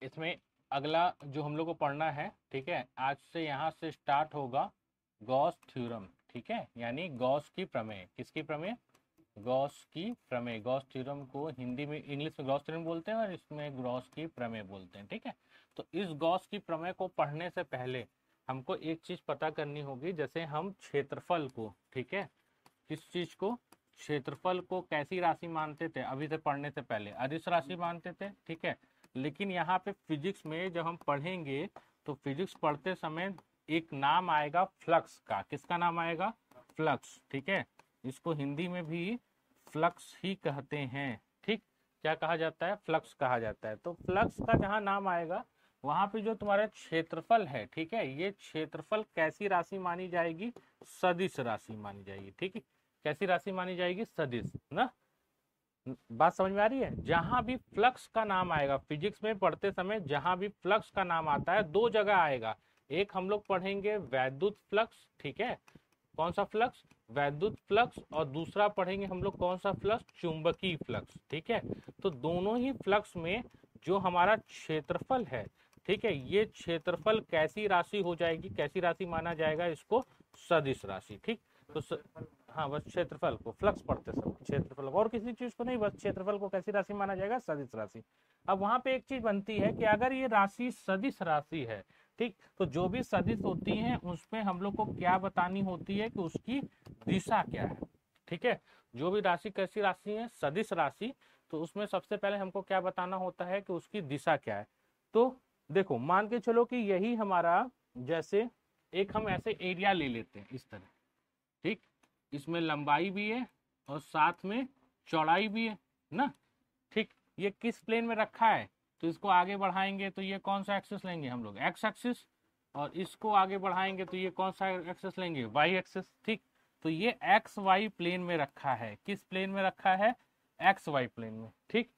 इसमें अगला जो हम लोग को पढ़ना है, ठीक है, आज से यहाँ से स्टार्ट होगा गॉस थ्योरम, ठीक है, यानी गॉस की प्रमेय। किसकी प्रमेय? गॉस की प्रमेय। गॉस थ्योरम को हिंदी में, इंग्लिश में गॉस थ्योरम बोलते हैं और इसमें गॉस की प्रमेय बोलते हैं, ठीक है। तो इस गॉस की प्रमेय को पढ़ने से पहले हमको एक चीज पता करनी होगी, जैसे हम क्षेत्रफल को, ठीक है, किस चीज को, क्षेत्रफल को कैसी राशि मानते थे अभी से पढ़ने से पहले? अदिश राशि मानते थे, ठीक है। लेकिन यहाँ पे फिजिक्स में जब हम पढ़ेंगे तो फिजिक्स पढ़ते समय एक नाम आएगा फ्लक्स का। किसका नाम आएगा? फ्लक्स, ठीक है। इसको हिंदी में भी फ्लक्स ही कहते हैं, ठीक। क्या कहा जाता है? फ्लक्स कहा जाता है। तो फ्लक्स का जहां नाम आएगा वहां पे जो तुम्हारा क्षेत्रफल है, ठीक है, ये क्षेत्रफल कैसी राशि मानी जाएगी? सदिश राशि मानी जाएगी, ठीक है। कैसी राशि मानी जाएगी? सदिश ना। बात समझ में आ रही है? जहां भी फ्लक्स का नाम आएगा फिजिक्स में पढ़ते समय, जहां भी फ्लक्स का नाम आता है दो जगह आएगा। एक हम लोग पढ़ेंगे वैद्युत फ्लक्स, ठीक है। कौन सा फ्लक्स? वैद्युत फ्लक्स। और दूसरा पढ़ेंगे हम लोग कौन सा फ्लक्स? चुंबकीय फ्लक्स, ठीक है। तो दोनों ही फ्लक्स में जो हमारा क्षेत्रफल है, ठीक है, ये क्षेत्रफल कैसी राशि हो जाएगी, कैसी राशि माना जाएगा इसको? सदिश राशि, ठीक। तो हाँ, बस क्षेत्रफल को, फ्लक्स पढ़ते समय क्षेत्रफल, और किसी चीज को नहीं, बस क्षेत्रफल को कैसी राशि माना जाएगा? सदिश राशि। अब वहां पे एक चीज बनती है कि अगर ये राशि सदिश राशि है, ठीक, तो जो भी सदिश होती हैं उसमें हम लोग को क्या बतानी होती है कि उसकी दिशा क्या है, ठीक है। जो भी राशि कैसी राशि है? सदिश राशि। तो उसमें सबसे पहले हमको क्या बताना होता है कि उसकी दिशा क्या है। तो देखो, मान के चलो कि यही हमारा, जैसे एक हम ऐसे एरिया ले लेते हैं इस तरह, ठीक, इसमें लंबाई भी है और साथ में चौड़ाई भी है ना, ठीक। ये किस प्लेन में रखा है? तो इसको आगे बढ़ाएंगे तो ये कौन सा एक्सिस लेंगे हम लोग? X axis. और इसको आगे बढ़ाएंगे तो ये कौन सा एक्सिस लेंगे? वाई एक्सिस, ठीक। तो ये एक्स वाई प्लेन में रखा है। किस प्लेन में रखा है? एक्स वाई प्लेन में, ठीक।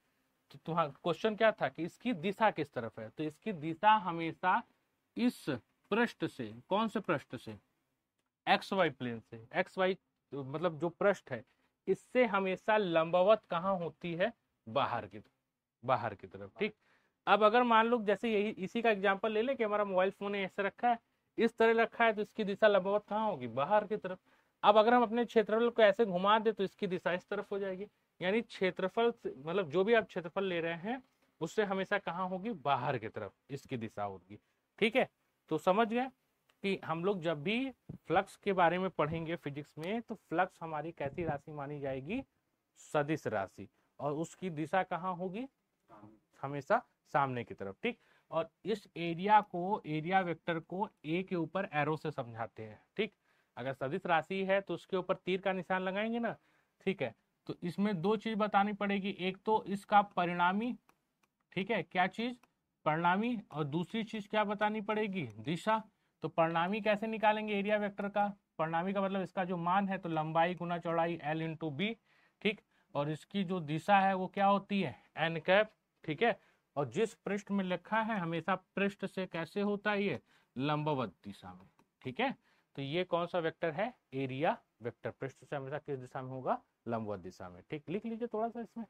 तो तुम्हारा क्वेश्चन क्या था कि इसकी दिशा किस तरफ है? तो इसकी दिशा हमेशा इस पृष्ठ से, कौन से पृष्ठ से? एक्स वाई प्लेन से। एक्स वाई मतलब जो पृष्ठ है, इससे हमेशा लंबवत कहाँ होती है? बाहर की, बाहर की तरफ, ठीक। अब अगर मान लो जैसे यही इसी का एग्जांपल ले लें कि हमारा मोबाइल फोन ऐसे रखा है, इस तरह रखा है, तो इसकी दिशा लंबवत कहाँ होगी? बाहर की तरफ। अब अगर हम अपने क्षेत्रफल को ऐसे घुमा दे तो इसकी दिशा इस तरफ हो जाएगी। यानी क्षेत्रफल मतलब जो भी आप क्षेत्रफल ले रहे हैं उससे हमेशा कहाँ होगी? बाहर की तरफ इसकी दिशा होगी, ठीक है। तो समझ गए कि हम लोग जब भी फ्लक्स के बारे में पढ़ेंगे फिजिक्स में, तो फ्लक्स हमारी कैसी राशि मानी जाएगी? सदिश राशि। और उसकी दिशा कहाँ होगी? हमेशा सामने की तरफ, ठीक। और इस एरिया को, एरिया वेक्टर को ए के ऊपर एरो से समझाते हैं, ठीक। अगर सदिश राशि है तो उसके ऊपर तीर का निशान लगाएंगे ना, ठीक है। तो इसमें दो चीज बतानी पड़ेगी, एक तो इसका परिणामी, ठीक है, क्या चीज? परिणामी। और दूसरी चीज क्या बतानी पड़ेगी? दिशा। तो परिणामी कैसे निकालेंगे एरिया वेक्टर का? परिणामी का मतलब इसका जो मान है तो लंबाई गुना चौड़ाई एल इंटू बी, ठीक। और इसकी जो दिशा है वो क्या होती है? एन कैप, ठीक है। और जिस पृष्ठ में लिखा है हमेशा पृष्ठ से कैसे होता है? ये लंबवत दिशा में, ठीक है। तो ये कौन सा वेक्टर है? Area vector. पृष्ठ से हमेशा किस दिशा में होगा? लंबवत दिशा में, ठीक। लिख लीजिए थोड़ा सा इसमें,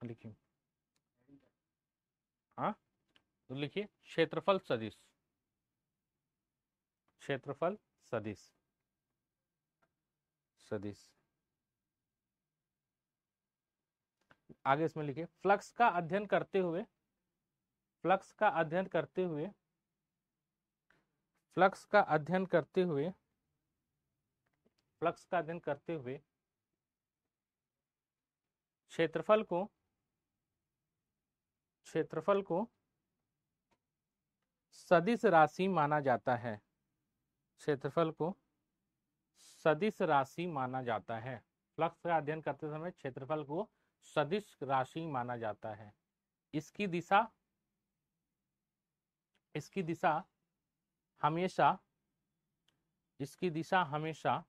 लिखिए। हाँ, तो लिखिए क्षेत्रफल सदिश, क्षेत्रफल सदिश, सदिश। आगे इसमें लिखिए फ्लक्स का अध्ययन करते हुए, फ्लक्स का अध्ययन करते हुए, फ्लक्स का अध्ययन करते हुए, फ्लक्स का अध्ययन करते हुए क्षेत्रफल को, क्षेत्रफल को सदिश राशि माना जाता है। क्षेत्रफल को सदिश राशि माना जाता है। फ्लक्स का अध्ययन करते समय क्षेत्रफल को सदिश राशि माना जाता है। इसकी दिशा, इसकी दिशा हमेशा, इसकी दिशा हमेशा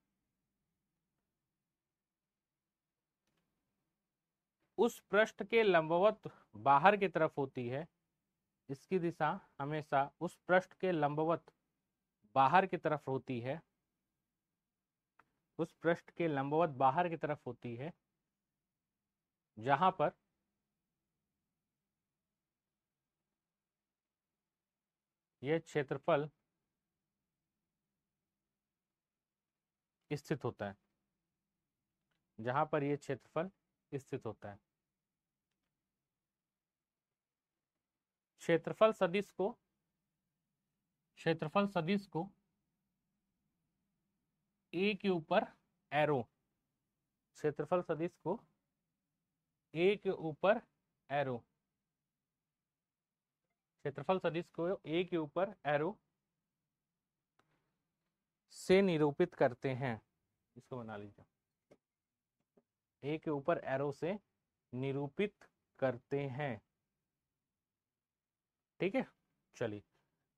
उस पृष्ठ के लंबवत बाहर की तरफ होती है। इसकी दिशा हमेशा उस पृष्ठ के लंबवत बाहर की तरफ होती है, उस पृष्ठ के लंबवत बाहर की तरफ होती है, जहां पर, यह क्षेत्रफल स्थित होता है, जहां पर यह क्षेत्रफल स्थित होता है। क्षेत्रफल सदिश को ए के ऊपर एरो, क्षेत्रफल सदिश को ए के ऊपर एरो, क्षेत्रफल सदिश को ए के ऊपर एरो से निरूपित करते हैं। इसको बना लीजिए, ए के ऊपर एरो से निरूपित करते हैं। ठीक है, चलिए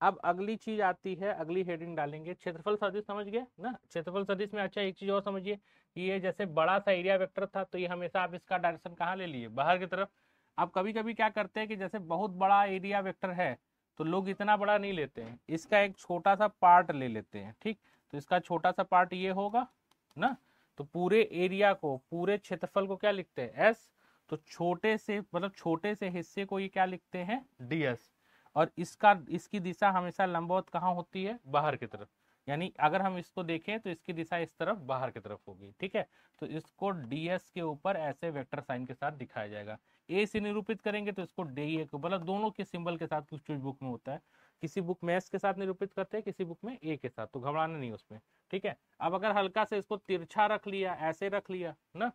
अब अगली चीज आती है, अगली हेडिंग डालेंगे क्षेत्रफल सदिश। समझ गए ना क्षेत्रफल सदिश में? अच्छा एक चीज और समझिए कि ये जैसे बड़ा सा एरिया वेक्टर था, तो ये हमेशा आप इसका डायरेक्शन कहाँ ले लिए? बाहर की तरफ। अब कभी कभी क्या करते हैं कि जैसे बहुत बड़ा एरिया वेक्टर है तो लोग इतना बड़ा नहीं लेते हैं, इसका एक छोटा सा पार्ट ले लेते हैं। ठीक, तो इसका छोटा सा पार्ट ये होगा ना, तो पूरे एरिया को, पूरे क्षेत्रफल को क्या लिखते हैं? एस। तो छोटे से मतलब छोटे से हिस्से को ये क्या लिखते हैं? डीएस। और इसकी दिशा हमेशा लंबवत कहाँ होती है? बाहर की तरफ। यानी अगर हम इसको देखें तो इसकी दिशा इस तरफ बाहर की तरफ होगी। ठीक है, तो इसको डीएस के ऊपर ऐसे वेक्टर साइन के साथ दिखाया जाएगा। ए से निरूपित करेंगे तो इसको डी ए, मतलब दोनों के सिंबल के साथ, कुछ बुक में होता है, किसी बुक में एस के साथ निरूपित करते हैं, किसी बुक में ए के साथ, तो घबराना नहीं उसमें। ठीक है, अब अगर हल्का से इसको तिरछा रख लिया, ऐसे रख लिया ना,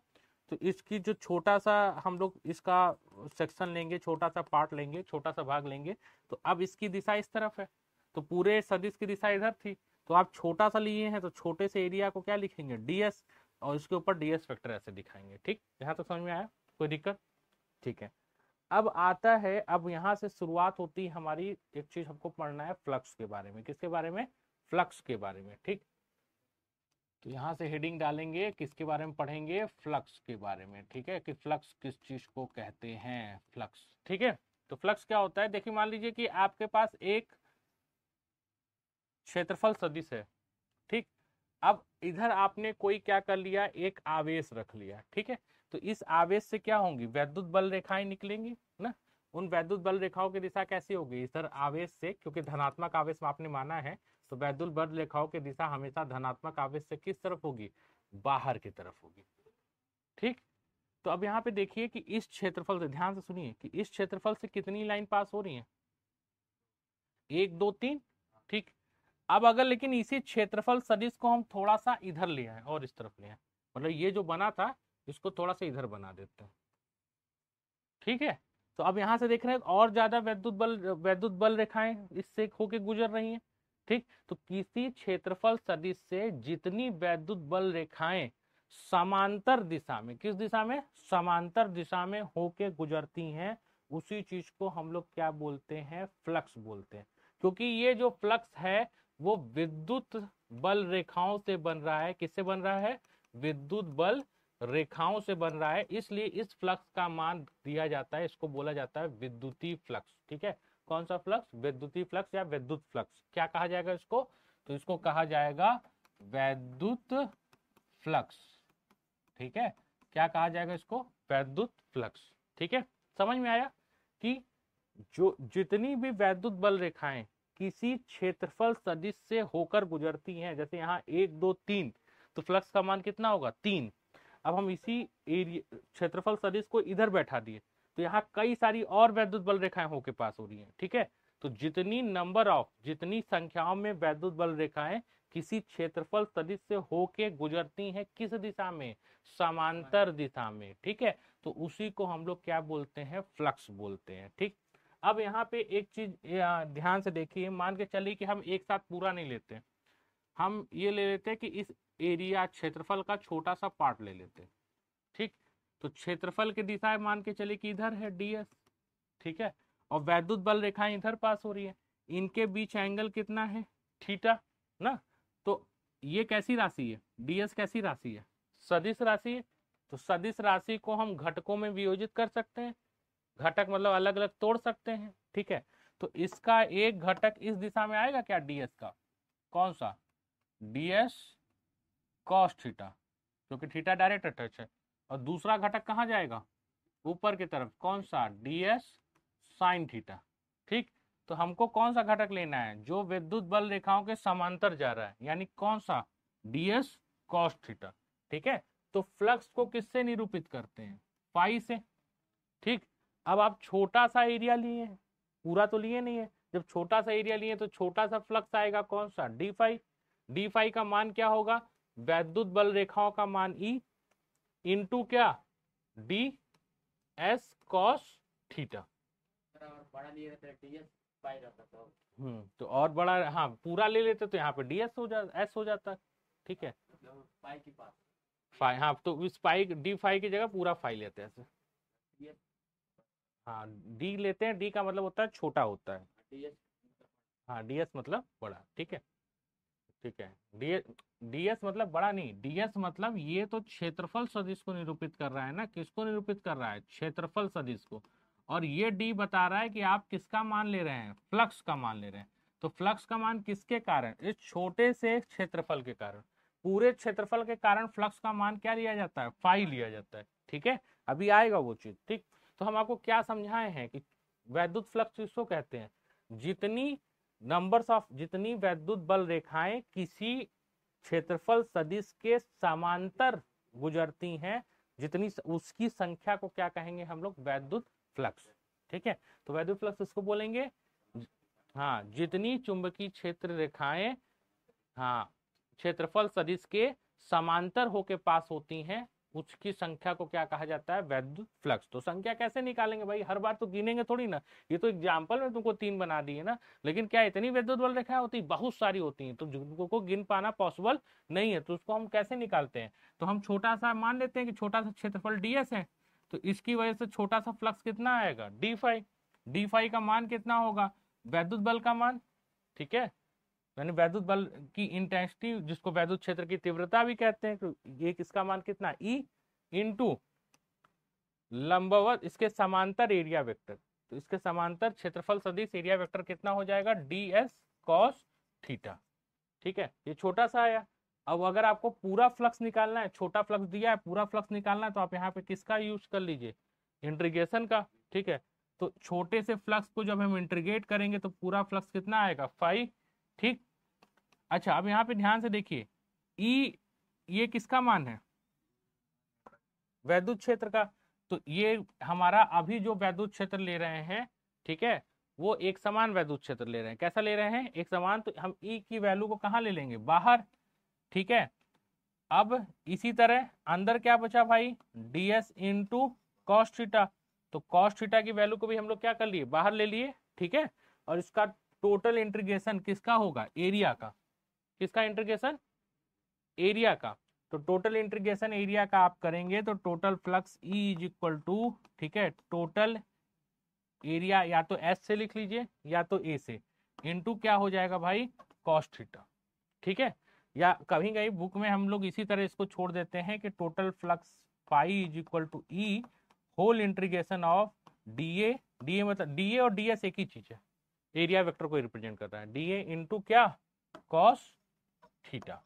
तो इसकी जो छोटा सा हम लोग इसका सेक्शन लेंगे, छोटा सा पार्ट लेंगे, छोटा सा भाग लेंगे, तो अब इसकी दिशा इस तरफ है, तो पूरे सदिश की दिशा इधर थी, तो आप छोटा सा लिए हैं तो छोटे से एरिया को क्या लिखेंगे? डीएस, और इसके ऊपर डीएस वेक्टर ऐसे दिखाएंगे। ठीक, यहाँ तक समझ में आया? कोई दिक्कत? ठीक है, अब आता है, अब यहाँ से शुरुआत होती है हमारी, एक चीज हमको पढ़ना है फ्लक्स के बारे में। किसके बारे में? फ्लक्स के बारे में। ठीक, तो यहाँ से हेडिंग डालेंगे, किसके बारे में पढ़ेंगे? फ्लक्स के बारे में। ठीक है, कि फ्लक्स किस चीज को कहते हैं? फ्लक्स। ठीक है, तो फ्लक्स क्या होता है? देखिए मान लीजिए कि आपके पास एक क्षेत्रफल सदिश है। ठीक, अब इधर आपने कोई क्या कर लिया? एक आवेश रख लिया। ठीक है, तो इस आवेश से क्या होंगी? वैद्युत बल रेखाएं निकलेंगी ना। उन वैद्युत बल रेखाओं की दिशा कैसी होगी? इधर आवेश से, क्योंकि धनात्मक आवेश आपने माना है, तो वैद्युत बल रेखाओं की दिशा हमेशा धनात्मक आवेश से किस तरफ होगी? बाहर की तरफ होगी। ठीक, तो अब यहाँ पे देखिए कि इस क्षेत्रफल से, ध्यान से सुनिए कि इस क्षेत्रफल से कितनी लाइन पास हो रही है? 1 2 3। ठीक, अब अगर लेकिन इसी क्षेत्रफल सदिश को हम थोड़ा सा इधर ले आए और इस तरफ ले आए, मतलब ये जो बना था इसको थोड़ा सा इधर बना देते हैं। ठीक है, तो अब यहां से देख रहे हैं और ज्यादा वैद्युत बल रेखाएं इससे होके गुजर रही हैं। ठीक, तो किसी क्षेत्रफल सदिश से जितनी वैद्युत बल रेखाएं समांतर दिशा में, किस दिशा में? समांतर दिशा में होके गुजरती हैं, उसी चीज को हम लोग क्या बोलते हैं? फ्लक्स बोलते हैं। क्योंकि ये जो फ्लक्स है वो विद्युत बल रेखाओं से बन रहा है। किससे बन रहा है? विद्युत बल रेखाओं से बन रहा है, इसलिए इस फ्लक्स का मान दिया जाता है, इसको बोला जाता है विद्युतीय फ्लक्स। ठीक है, कौन सा फ्लक्स? विद्युतीय फ्लक्स या विद्युत फ्लक्स। क्या कहा जाएगा इसको? तो इसको कहा जाएगा वैद्युत फ्लक्स। ठीक है, क्या कहा जाएगा इसको? वैद्युत फ्लक्स। ठीक है, समझ में आया कि जो जितनी भी वैद्युत बल रेखाएं किसी क्षेत्रफल सदिश से होकर गुजरती हैं, जैसे यहाँ 1 2 3, तो फ्लक्स का मान कितना होगा? 3। अब हम इसी एरिया क्षेत्रफल सदिश को इधर बैठा दिए, तो यहाँ कई सारी और वैद्युत बल रेखाएं होके पास हो रही हैं। ठीक है, तो जितनी संख्याओं में वैद्युत बल रेखाएं किसी क्षेत्रफल सदिश से होके गुजरती हैं, किस दिशा में? समांतर दिशा में। ठीक है, तो उसी को हम लोग क्या बोलते हैं? फ्लक्स बोलते हैं। ठीक, अब यहाँ पे एक चीज ध्यान से देखिए, मान के चलिए कि हम एक साथ पूरा नहीं लेते, हम ये ले लेते हैं कि इस एरिया क्षेत्रफल का छोटा सा पार्ट ले लेते हैं। ठीक, तो क्षेत्रफल की दिशा मान के चलिए कि इधर है डीएस। ठीक है, और वैद्युत बल रेखाएं इधर पास हो रही है, इनके बीच एंगल कितना है? थीटा ना। तो ये कैसी राशि है? डीएस कैसी राशि है? सदिश राशि है। तो सदिश राशि को हम घटकों में वियोजित कर सकते हैं, घटक मतलब अलग अलग तोड़ सकते हैं। ठीक है, तो इसका एक घटक इस दिशा में आएगा क्या? डीएस का कौन सा? डीएस कॉस थीटा, क्योंकि थीटा डायरेक्ट अटैच है। और दूसरा घटक कहाँ जाएगा? ऊपर की तरफ, कौन सा? DS sine theta. ठीक, तो हमको कौन सा घटक लेना है, जो विद्युत बल रेखाओं के समांतर जा रहा है, यानी कौन सा, ds cos थीटा। ठीक है, तो फ्लक्स को किससे निरूपित करते हैं, फाई से। ठीक, अब आप छोटा सा एरिया लिए हैं, पूरा तो लिए नहीं है, जब छोटा सा एरिया लिए तो छोटा सा फ्लक्स आएगा, कौन सा, डी फाई। डी फाई का मान क्या होगा, वैद्युत बल रेखाओं का मान ई इंटू क्या, डी एस कॉस थीटा। बड़ा लिए रहते ds पाई रहता था। तो और बड़ा, हाँ पूरा ले लेते तो यहाँ पे ds हो जा एस हो जाता। ठीक है, पाई के पास फाई, हाँ तो इस पाई डी फाई की जगह पूरा फाई लेते हैं ऐसे। ds हाँ डी लेते हैं, डी का मतलब होता है छोटा होता है, ds हाँ डी एस मतलब बड़ा। ठीक है, ठीक है, डी एस मतलब बड़ा नहीं, डी एस मतलब ये तो क्षेत्रफल सदिश को निरूपित कर रहा है ना, किसको निरूपित कर रहा है, क्षेत्रफल सदिश को। और ये डी बता रहा है कि आप किसका मान ले रहे हैं, फ्लक्स का मान ले रहे हैं। तो फ्लक्स का मान किसके कारण, इस छोटे से क्षेत्रफल के कारण। पूरे क्षेत्रफल के कारण फ्लक्स का मान क्या लिया जाता है, फाई लिया जाता है। ठीक है, अभी आएगा वो चीज। ठीक, तो हम आपको क्या समझाए हैं कि वैद्युत फ्लक्स किसको कहते हैं, जितनी नंबर्स ऑफ, जितनी वैद्युत बल रेखाएं किसी क्षेत्रफल सदिश के समांतर गुजरती हैं, जितनी उसकी संख्या को क्या कहेंगे हम लोग, वैद्युत फ्लक्स। ठीक है, तो वैद्युत फ्लक्स इसको बोलेंगे, हाँ जितनी चुंबकीय क्षेत्र रेखाएं, हाँ क्षेत्रफल सदिश के समांतर होके पास होती हैं, उसकी संख्या को क्या कहा जाता है, वैद्युत फ्लक्स। तो संख्या कैसे निकालेंगे भाई, हर बार तो गिनेंगे थोड़ी ना, ये तो एग्जाम्पल में तुमको 3 बना दिए ना, लेकिन क्या इतनी विद्युत बल रेखाएं होती, बहुत सारी होती हैं, तो जिनको गिन पाना पॉसिबल नहीं है, तो उसको हम कैसे निकालते हैं, तो हम छोटा सा मान लेते हैं कि छोटा सा क्षेत्रफल ds है, तो इसकी वजह से छोटा सा फ्लक्स कितना आएगा, डी फाई। डी फाई का मान कितना होगा, वैद्युत बल का मान। ठीक है, यानी वैद्युत बल की इंटेंसिटी, जिसको वैद्युत क्षेत्र की तीव्रता भी कहते हैं, तो ये किसका मान कितना, ई इंटू लंबवत इसके समांतर एरिया वेक्टर, तो इसके समांतर क्षेत्रफल सदिश एरिया वेक्टर कितना हो जाएगा, डी एस कॉस थीटा। ठीक है, ये छोटा सा आया। अब अगर आपको पूरा फ्लक्स निकालना है, छोटा फ्लक्स दिया है, पूरा फ्लक्स निकालना है, तो आप यहाँ पे किसका यूज कर लीजिए, इंटीग्रेशन का। ठीक है, तो छोटे से फ्लक्स को जब हम इंटीग्रेट करेंगे तो पूरा फ्लक्स कितना आएगा, फाई। ठीक, अच्छा अब यहाँ पे ध्यान से देखिए, ई ये किसका मान है, वैद्युत क्षेत्र का। तो ये हमारा अभी जो वैद्युत क्षेत्र ले रहे हैं, ठीक है, वो एक समान वैद्युत क्षेत्र ले रहे हैं। कैसा ले रहे हैं, एक समान, तो हम ई की वैल्यू को कहाँ ले लेंगे, बाहर। ठीक है, अब इसी तरह अंदर क्या बचा भाई, ds इंटू कॉस थीटा, तो कॉस थीटा की वैल्यू को भी हम लोग क्या कर लिए, बाहर ले लिए। ठीक है, और इसका टोटल इंटीग्रेशन किसका होगा, एरिया का, किसका इंटीग्रेशन, एरिया का। तो टोटल इंटीग्रेशन एरिया का आप करेंगे तो total flux E is equal to, ठीक है, टोटल एरिया या तो एस से लिख लीजिए या तो ए से, इनटू क्या हो जाएगा भाई, कॉस थीटा। ठीक है, या कभी कहीं बुक में हम लोग इसी तरह इसको छोड़ देते हैं कि total flux pi is equal to E whole integration of d A मतलब डी और डी एस एक ही चीज है, एरिया वेक्टर को रिप्रेजेंट करता है, डी ए इंटू क्या, कॉस थीटा।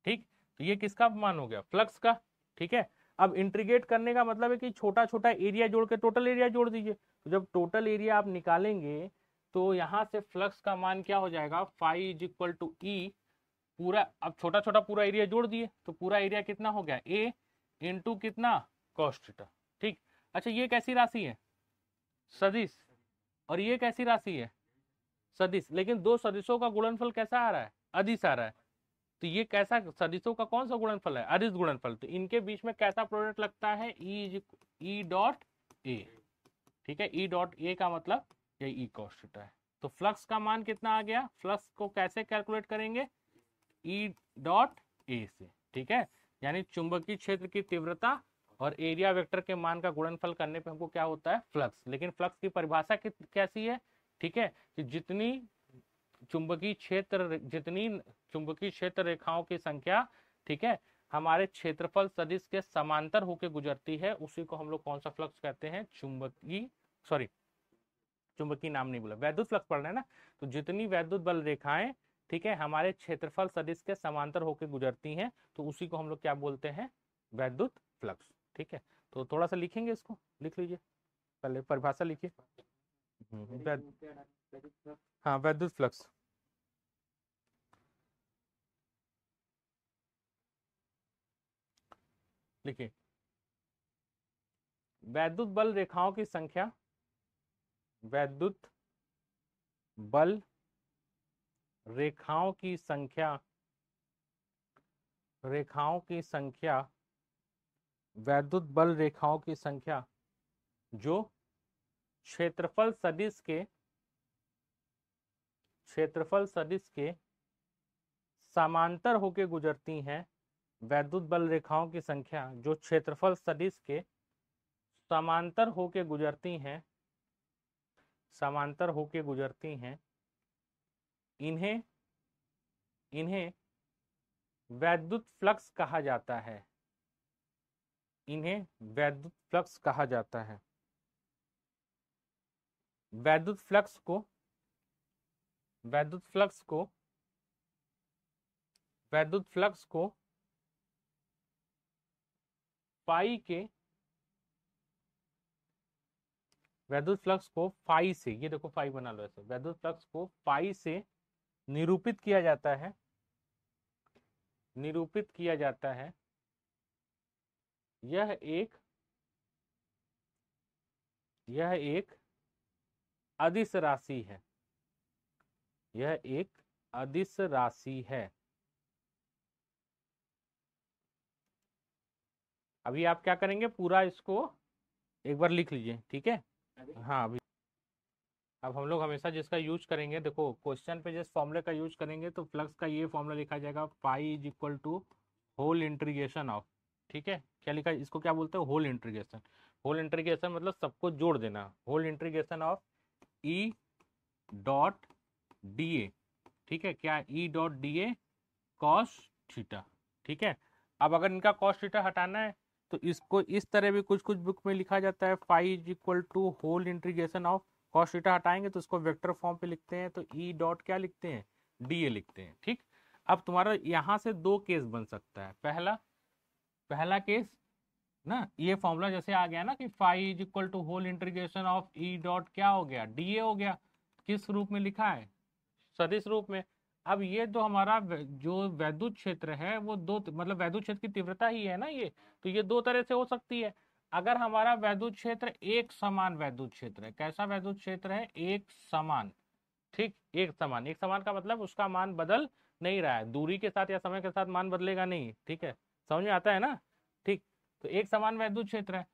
ठीक, तो ये किसका मान हो गया, फ्लक्स का। ठीक है, अब इंटीग्रेट करने का मतलब है कि छोटा छोटा एरिया जोड़ के टोटल एरिया जोड़ दीजिए, तो जब टोटल एरिया आप निकालेंगे तो यहाँ से फ्लक्स का मान क्या हो जाएगा, फाई इज इक्वल टू ई, पूरा अब छोटा छोटा पूरा एरिया जोड़ दिए तो पूरा एरिया कितना हो गया, ए इंटू कितना, कॉस थीटा। ठीक, अच्छा ये कैसी राशि है, सदिश, और ये कैसी राशि है, सदिश, लेकिन दो सदिशों का गुणनफल कैसा आ रहा है, अदिश आ रहा है। तो ये कैसा, सदिशों का कौन सा गुणनफल है, अदिश गुणनफल, तो इनके बीच में कैसा प्रोडक्ट लगता है, ई डॉट ए। ठीक है, ई डॉट ए का मतलब ये ई कॉस थीटा है। तो फ्लक्स का मान कितना आ गया, फ्लक्स को कैसे कैलकुलेट करेंगे, ई डॉट ए से। ठीक है, यानी चुंबकीय क्षेत्र की तीव्रता और एरिया वेक्टर के मान का गुणनफल करने पे हमको क्या होता है, फ्लक्स। लेकिन फ्लक्स की परिभाषा कैसी है, ठीक है, कि जितनी चुंबकीय क्षेत्र रेखाओं की संख्या, ठीक है, हमारे क्षेत्रफल सदिश के समांतर होकर गुजरती है, उसी को हम लोग कौन सा फ्लक्स कहते हैं, चुंबकीय नाम नहीं बोला, वैद्युत फ्लक्स पढ़ रहे हैं ना। तो जितनी वैद्युत बल रेखाएं, ठीक है, हमारे क्षेत्रफल सदिश के समांतर होकर गुजरती हैं, तो उसी को हम लोग क्या बोलते हैं, वैद्युत फ्लक्स। ठीक है, तो थोड़ा सा लिखेंगे इसको, लिख लीजिए, पहले परिभाषा लिखिए। हाँ, वैद्युत फ्लक्स। लिखिए, वैद्युत बल रेखाओं की संख्या, वैद्युत बल रेखाओं की संख्या, रेखाओं की संख्या, वैद्युत बल रेखाओं की संख्या जो क्षेत्रफल सदिश के, क्षेत्रफल सदिश के समांतर होकर गुजरती हैं, वैद्युत बल रेखाओं की संख्या जो क्षेत्रफल सदिश के समांतर होकर गुजरती हैं, समांतर होकर गुजरती हैं, इन्हें इन्हें वैद्युत फ्लक्स कहा जाता है, इन्हें वैद्युत फ्लक्स कहा जाता है। वैद्युत फ्लक्स को, वैद्युत फ्लक्स को, वैद्युत फ्लक्स को पाई के, वैद्युत फ्लक्स को फाई से, ये देखो फाई बना लो ऐसे, वैद्युत फ्लक्स को फाई से निरूपित किया जाता है, निरूपित किया जाता है। यह एक अदिश राशि है, यह एक अदिश राशि है। अभी आप क्या करेंगे, पूरा इसको एक बार लिख लीजिए, ठीक है। हाँ, अभी अब हम लोग हमेशा जिसका यूज करेंगे, देखो क्वेश्चन पे जिस फॉर्मूले का यूज करेंगे तो फ्लक्स का ये फॉर्मूला लिखा जाएगा, pi is equal to whole integration of, ठीक है, क्या लिखा है इसको, क्या बोलते हैं, होल इंटीग्रेशन। होल इंटीग्रेशन मतलब सबको जोड़ देना, whole integration of E dot d A, ठीक है, क्या E dot d A cos theta, ठीक है। अब अगर इनका कॉस थीटा हटाना है तो इसको इस तरह भी कुछ कुछ बुक में लिखा जाता है, phi is equal to whole integration of, cos theta हटाएंगे तो इसको वेक्टर फॉर्म पे लिखते हैं, तो ई डॉट क्या लिखते हैं, डी ए लिखते हैं, ठीक। अब तुम्हारा यहाँ से दो केस बन सकता है, पहला केस ना, ये फॉर्मूला जैसे आ गया ना कि phi is equal to whole integration of E dot क्या हो गया, डी ए हो गया, किस रूप में लिखा है, सदिश रूप में। अब ये जो हमारा जो वैद्युत क्षेत्र है वो दो, मतलब वैद्युत क्षेत्र की तीव्रता ही है ना ये, तो ये दो तरह से हो सकती है। अगर हमारा वैद्युत क्षेत्र एक समान वैद्युत क्षेत्र है, कैसा वैद्युत क्षेत्र है, एक समान, ठीक, एक समान, एक समान का मतलब उसका मान बदल नहीं रहा है, दूरी के साथ या समय के साथ मान बदलेगा नहीं, ठीक है, समझ में आता है ना, ठीक। तो एक समान वैद्युत क्षेत्र है,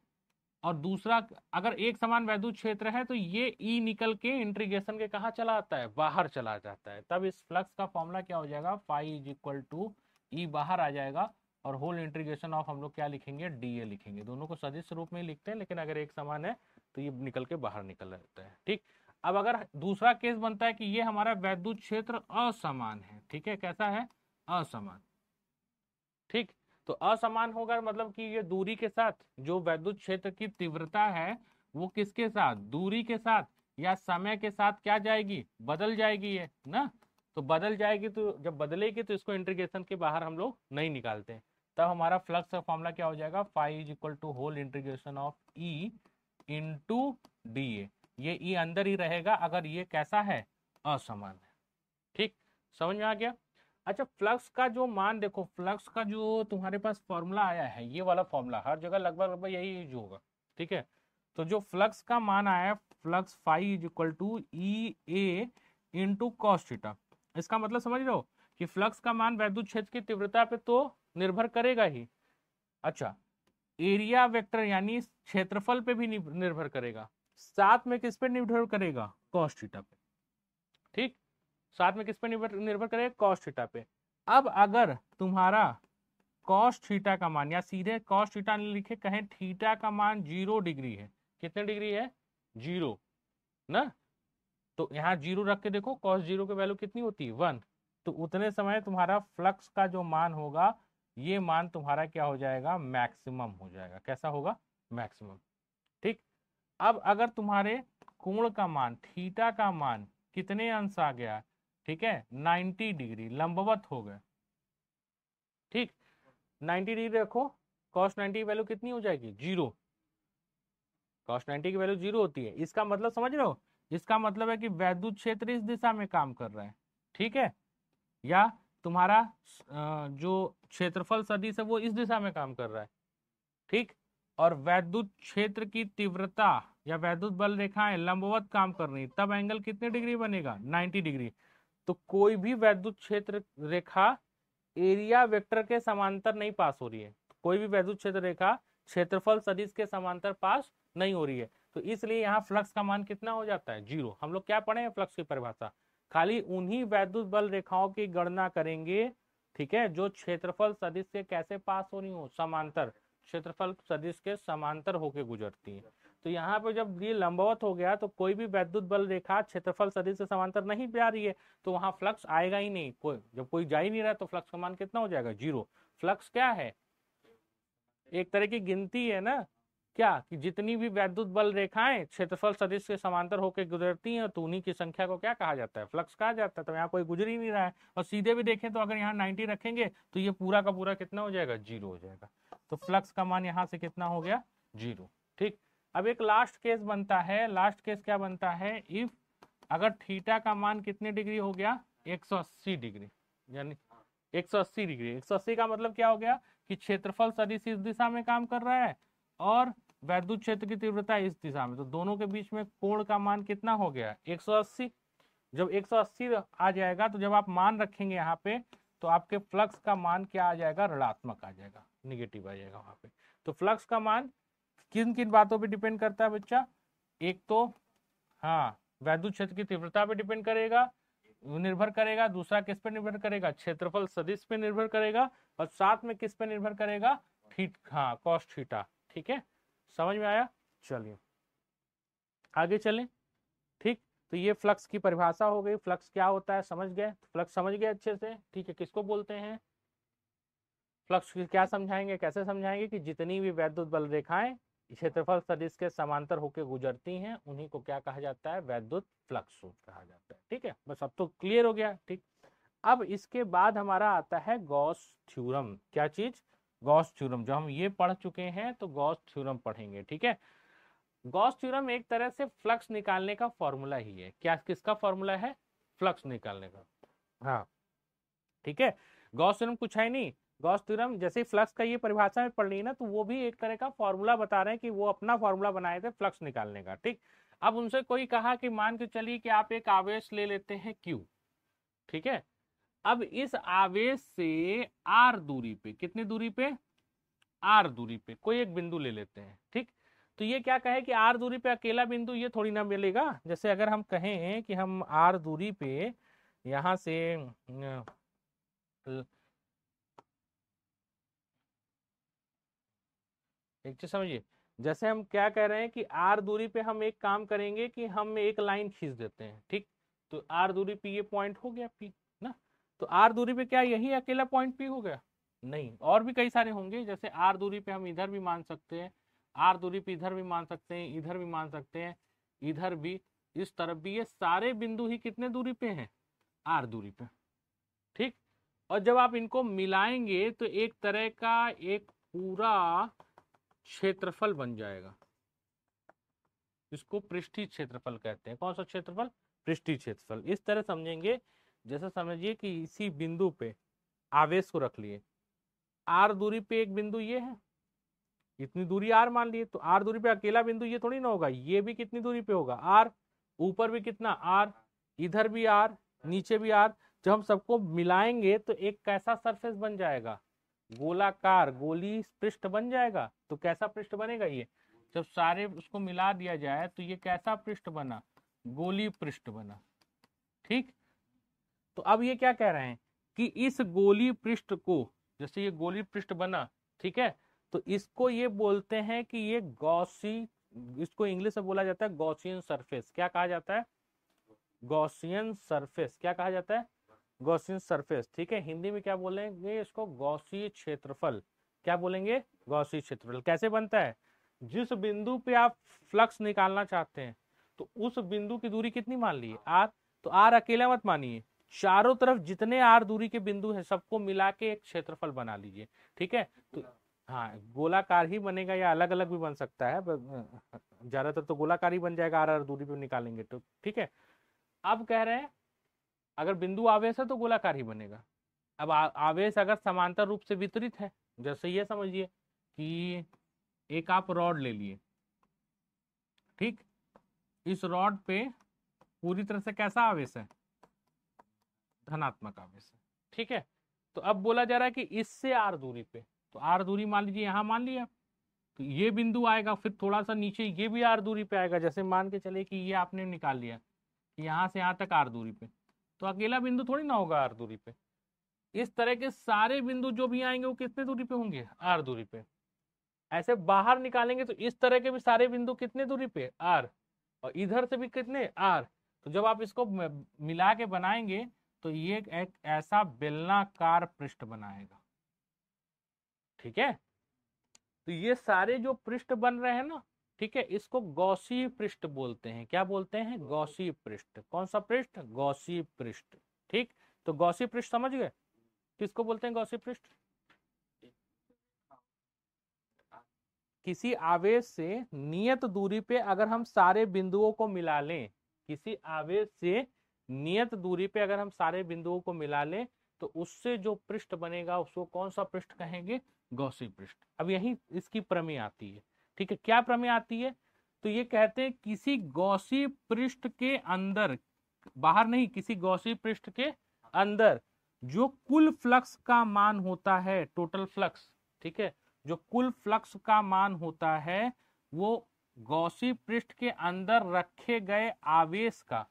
और दूसरा अगर एक समान वैद्युत क्षेत्र है तो ये ई निकल के इंटीग्रेशन के कहाँ चला आता है, बाहर चला जाता है, तब इस फ्लक्स का फॉर्मूला क्या हो जाएगा, फाई इज इक्वल टू ई बाहर आ जाएगा, और होल इंटीग्रेशन ऑफ हम लोग क्या लिखेंगे, डी ए लिखेंगे। दोनों को सदिश रूप में ही लिखते हैं, लेकिन अगर एक समान है तो ये निकल के बाहर निकल जाता है, ठीक। अब अगर दूसरा केस बनता है कि ये हमारा वैद्युत क्षेत्र असमान है, ठीक है, कैसा है, असमान, ठीक। तो असमान होगा मतलब कि ये दूरी के साथ, जो वैद्युत क्षेत्र की तीव्रता है वो किसके साथ, दूरी के साथ या समय के साथ क्या जाएगी, बदल जाएगी ये ना, तो बदल जाएगी, तो जब बदलेगी तो इसको इंटीग्रेशन के बाहर हम लोग नहीं निकालते, तब हमारा फ्लक्स का फॉर्मूला क्या हो जाएगा, phi is equal to whole integration of E into d A, ये ई अंदर ही रहेगा अगर ये कैसा है, असमान है, ठीक, समझ में आ गया। अच्छा, फ्लक्स का जो मान देखो, फ्लक्स का जो तुम्हारे पास फॉर्मूला आया है, ये वाला फॉर्मूला हर जगह लगभग लगभग यही यूज होगा, ठीक है। तो जो फ्लक्स का मान आया है, flux phi is equal to E A into cos theta, इसका मतलब समझ रहे हो कि फ्लक्स का मान वैद्युत क्षेत्र की तीव्रता पे तो निर्भर करेगा ही, अच्छा, एरिया वेक्टर यानी क्षेत्रफल पे भी निर्भर करेगा, साथ में किस पे निर्भर करेगा, कॉस थीटा पे, ठीक, साथ में किस पे निर्भर करेगा, कॉस थीटा पे। अब अगर तुम्हारा कॉस थीटा का मान, या सीधे कॉस थीटा लिखे, कहें थीटा का मान 0 डिग्री है, कितने डिग्री है, 0 ना, तो यहाँ 0 रख के देखो, कॉस 0 की वैल्यू कितनी होती है, 1, तो उतने समय तुम्हारा फ्लक्स का जो मान होगा, ये मान तुम्हारा क्या हो जाएगा, मैक्सिमम हो जाएगा, कैसा होगा, मैक्सिमम, ठीक। अब अगर तुम्हारे कोण का मान, थीटा का मान कितने अंश आ गया, ठीक है, 90 डिग्री लंबवत हो गए, ठीक, 90 डिग्री रखो, कॉस 90 की वैल्यू कितनी हो जाएगी, 0, कॉस 90 की वैल्यू 0 होती है, इसका मतलब समझ रहे हो इसका मतलब है कि वैद्युत क्षेत्र इस दिशा में काम कर रहा है, ठीक है, या तुम्हारा जो क्षेत्रफल सदिश है वो इस दिशा में काम कर रहा है, ठीक। और वैद्युत क्षेत्र की तीव्रता या वैद्युत बल रेखाएं लंबवत काम कर रही, तब एंगल कितने डिग्री बनेगा, 90 डिग्री। तो कोई भी वैद्युत क्षेत्र रेखा एरिया वेक्टर के समांतर नहीं पास हो रही है, कोई भी वैद्युत क्षेत्र रेखा क्षेत्रफल सदिश के समांतर पास नहीं हो रही है, तो इसलिए यहाँ फ्लक्स का मान कितना हो जाता है, 0। हम लोग क्या पढ़े हैं फ्लक्स की परिभाषा, खाली उन्हीं वैद्युत बल रेखाओं की गणना करेंगे, ठीक है, जो क्षेत्रफल सदिश से कैसे पास हो रही हो, समांतर, क्षेत्रफल सदिश के समांतर होके गुजरती है। तो यहाँ पे जब ये लंबवत हो गया तो कोई भी वैद्युत बल रेखा क्षेत्रफल सदिश से समांतर नहीं जा रही है, तो वहां फ्लक्स आएगा ही नहीं, कोई जब कोई जा ही नहीं रहा तो फ्लक्स का मान कितना हो जाएगा, 0। फ्लक्स क्या है, एक तरह की गिनती है ना, क्या कि जितनी भी वैद्युत बल रेखाएं क्षेत्रफल सदिश के समांतर होकर गुजरती हैं तो उन्हीं की संख्या को क्या कहा जाता है, फ्लक्स कहा जाता है। तो यहाँ कोई गुजर ही नहीं रहा है, और सीधे भी देखें तो अगर यहाँ 90 रखेंगे तो ये पूरा का पूरा कितना हो जाएगा, 0 हो जाएगा। तो फ्लक्स का मान यहाँ से कितना हो गया, 0, ठीक। अब एक लास्ट केस बनता है, लास्ट केस क्या बनता है, इफ अगर थीटा का मान कितने डिग्री हो गया, 180 डिग्री, यानी 180 डिग्री, 180 का मतलब क्या हो गया कि क्षेत्रफल सदिश इस दिशा में काम कर रहा है और वैद्युत क्षेत्र की तीव्रता इस दिशा में, तो दोनों के बीच में कोण का मान कितना हो गया, 180। जब 180 आ जाएगा तो जब आप मान रखेंगे यहाँ पे तो आपके फ्लक्स का मान क्या आ जाएगा, ऋणात्मक आ जाएगा, निगेटिव आ जाएगा वहां पे। तो फ्लक्स का मान किन किन बातों पे डिपेंड करता है बच्चा, एक तो हाँ वैद्युत क्षेत्र की तीव्रता पे डिपेंड करेगा, निर्भर करेगा, दूसरा किस पे निर्भर करेगा, क्षेत्रफल सदिश पे निर्भर करेगा, और साथ में किस पे निर्भर करेगा, हाँ कॉस थीटा, ठीक है, समझ में आया। चलिए आगे चलें, ठीक। तो ये फ्लक्स की परिभाषा हो गई, फ्लक्स क्या होता है समझ गए, फ्लक्स समझ गए अच्छे से, ठीक है। किसको बोलते हैं फ्लक्स, क्या समझाएंगे, कैसे समझाएंगे कि जितनी भी वैद्युत बल रेखाएं क्षेत्रफल सदिश के समांतर होकर गुजरती हैं उन्हीं को क्या कहा जाता है, वैद्युत फ्लक्स कहा जाता है, ठीक है। बस अब तो क्लियर हो गया, ठीक। अब इसके बाद हमारा आता है गॉस थ्योरम, क्या चीज, गॉस थ्योरम, जो हम ये पढ़ चुके हैं तो गॉस थ्योरम पढ़ेंगे, ठीक है। गॉस थ्योरम एक तरह से फ्लक्स निकालने का फॉर्मूला ही है, क्या किसका फॉर्मूला है, फ्लक्स निकालने का, हाँ ठीक है। गॉस थ्योरम कुछ है नहीं, गॉस थ्योरम जैसे फ्लक्स का ये परिभाषा में पढ़ ली ना, तो वो भी एक तरह का फॉर्मूला बता रहे हैं कि वो अपना फॉर्मूला बनाए थे फ्लक्स निकालने का, ठीक। अब उनसे कोई कहा कि मान के चलिए कि आप एक आवेश ले लेते हैं Q, ठीक है। अब इस आवेश से r दूरी पे, कितनी दूरी पे, r दूरी पे कोई एक बिंदु ले लेते हैं, ठीक। तो ये क्या कहे कि r दूरी पे अकेला बिंदु ये थोड़ी ना मिलेगा, जैसे अगर हम कहें कि हम r दूरी पे यहां से एक चीज समझिए, जैसे हम क्या कह रहे हैं कि r दूरी पे हम एक काम करेंगे कि हम एक लाइन खींच देते हैं, ठीक। तो r दूरी पे ये पॉइंट हो गया P ना, तो r दूरी पे क्या यही अकेला पॉइंट P हो गया, नहीं, और भी कई सारे होंगे, जैसे r दूरी पे हम इधर भी मान सकते हैं, r दूरी पे इधर भी मान सकते हैं, इधर भी मान सकते हैं, इधर भी, इस तरफ भी, ये सारे बिंदु ही कितने दूरी पे हैं, r दूरी पे, ठीक। और जब आप इनको मिलाएंगे तो एक तरह का एक पूरा क्षेत्रफल बन जाएगा, इसको पृष्ठीय क्षेत्रफल कहते हैं। कौन सा क्षेत्रफल, पृष्ठीय क्षेत्रफल। इस तरह समझेंगे, जैसे समझिए कि इसी बिंदु पे आवेश को रख लिए, r दूरी पे एक बिंदु ये है, इतनी दूरी r मान लिए, तो r दूरी पे अकेला बिंदु ये थोड़ी ना होगा, ये भी कितनी दूरी पे होगा, r, ऊपर भी कितना r, इधर भी r, नीचे भी r। जब हम सबको मिलाएंगे तो एक कैसा सरफेस बन जाएगा, गोलाकार गोली पृष्ठ बन जाएगा। तो कैसा पृष्ठ बनेगा ये, जब सारे उसको मिला दिया जाए तो ये कैसा पृष्ठ बना, गोली पृष्ठ बना, ठीक। तो अब ये क्या कह रहे हैं कि इस गोली पृष्ठ को, जैसे ये गोली पृष्ठ बना, ठीक है, तो इसको ये बोलते हैं कि ये गॉसी, इसको इंग्लिश में बोला जाता है गॉसियन सरफेस। क्या कहा जाता है, गॉसियन सरफेस। क्या कहा जाता है, गॉसियन सरफेस, ठीक है। हिंदी में क्या बोलेंगे इसको, गॉसीय क्षेत्रफल। क्या बोलेंगे, गॉसीय क्षेत्रफल। कैसे बनता है, जिस बिंदु पे आप फ्लक्स निकालना चाहते हैं तो उस बिंदु की दूरी कितनी मान ली, r, तो r अकेला मत मानिए, चारों तरफ जितने r दूरी के बिंदु हैं सबको मिला के एक क्षेत्रफल बना लीजिए, ठीक है। तो हाँ गोलाकार ही बनेगा या अलग अलग भी बन सकता है, ज्यादातर तो गोलाकारी बन जाएगा आर दूरी पे निकालेंगे तो, ठीक है। अब कह रहे हैं अगर बिंदु आवेश है तो गोलाकार ही बनेगा। अब आवेश अगर समांतर रूप से वितरित है, जैसे ये समझिए कि एक आप रॉड ले लिए, ठीक, इस रॉड पे पूरी तरह से कैसा आवेश है, धनात्मक आवेश है, ठीक है। तो अब बोला जा रहा है कि इससे आर दूरी पे, तो आर दूरी मान लीजिए यहां मान लिया, तो ये बिंदु आएगा, फिर थोड़ा सा नीचे ये भी आर दूरी पे आएगा। जैसे मान के चले कि ये आपने निकाल लिया कि यहां से यहां तक आर दूरी पे, तो अकेला बिंदु थोड़ी ना होगा आर दूरी पे। इस तरह के सारे बिंदु जो भी आएंगे वो कितने दूरी पे होंगे, आर दूरी पे। ऐसे बाहर निकालेंगे तो इस तरह के भी सारे बिंदु कितने दूरी पे, आर, और इधर से भी कितने, आर। तो जब आप इसको मिला के बनाएंगे तो ये एक ऐसा बेलनाकार पृष्ठ बनाएगा, ठीक है। तो ये सारे जो पृष्ठ बन रहे हैं ना, ठीक है, इसको गॉसी पृष्ठ बोलते हैं। क्या बोलते हैं, गॉसी पृष्ठ। कौन सा पृष्ठ, गॉसी पृष्ठ, ठीक। तो गॉसी पृष्ठ समझ गए, किसको बोलते हैं गॉसी पृष्ठ। किसी आवेश से नियत दूरी पे अगर हम सारे बिंदुओं को मिला लें, किसी आवेश से नियत दूरी पे अगर हम सारे बिंदुओं को मिला लें तो उससे जो पृष्ठ बनेगा उसको कौन सा पृष्ठ कहेंगे, गॉसी पृष्ठ। अब यही इसकी प्रमेय आती है, ठीक है। क्या प्रमेय आती है, तो ये कहते हैं किसी गॉसी पृष्ठ के अंदर, बाहर नहीं, किसी गॉसी पृष्ठ के अंदर जो कुल फ्लक्स का मान होता है, टोटल फ्लक्स, ठीक है, जो कुल फ्लक्स का मान होता है वो गॉसी पृष्ठ के अंदर रखे गए आवेश का,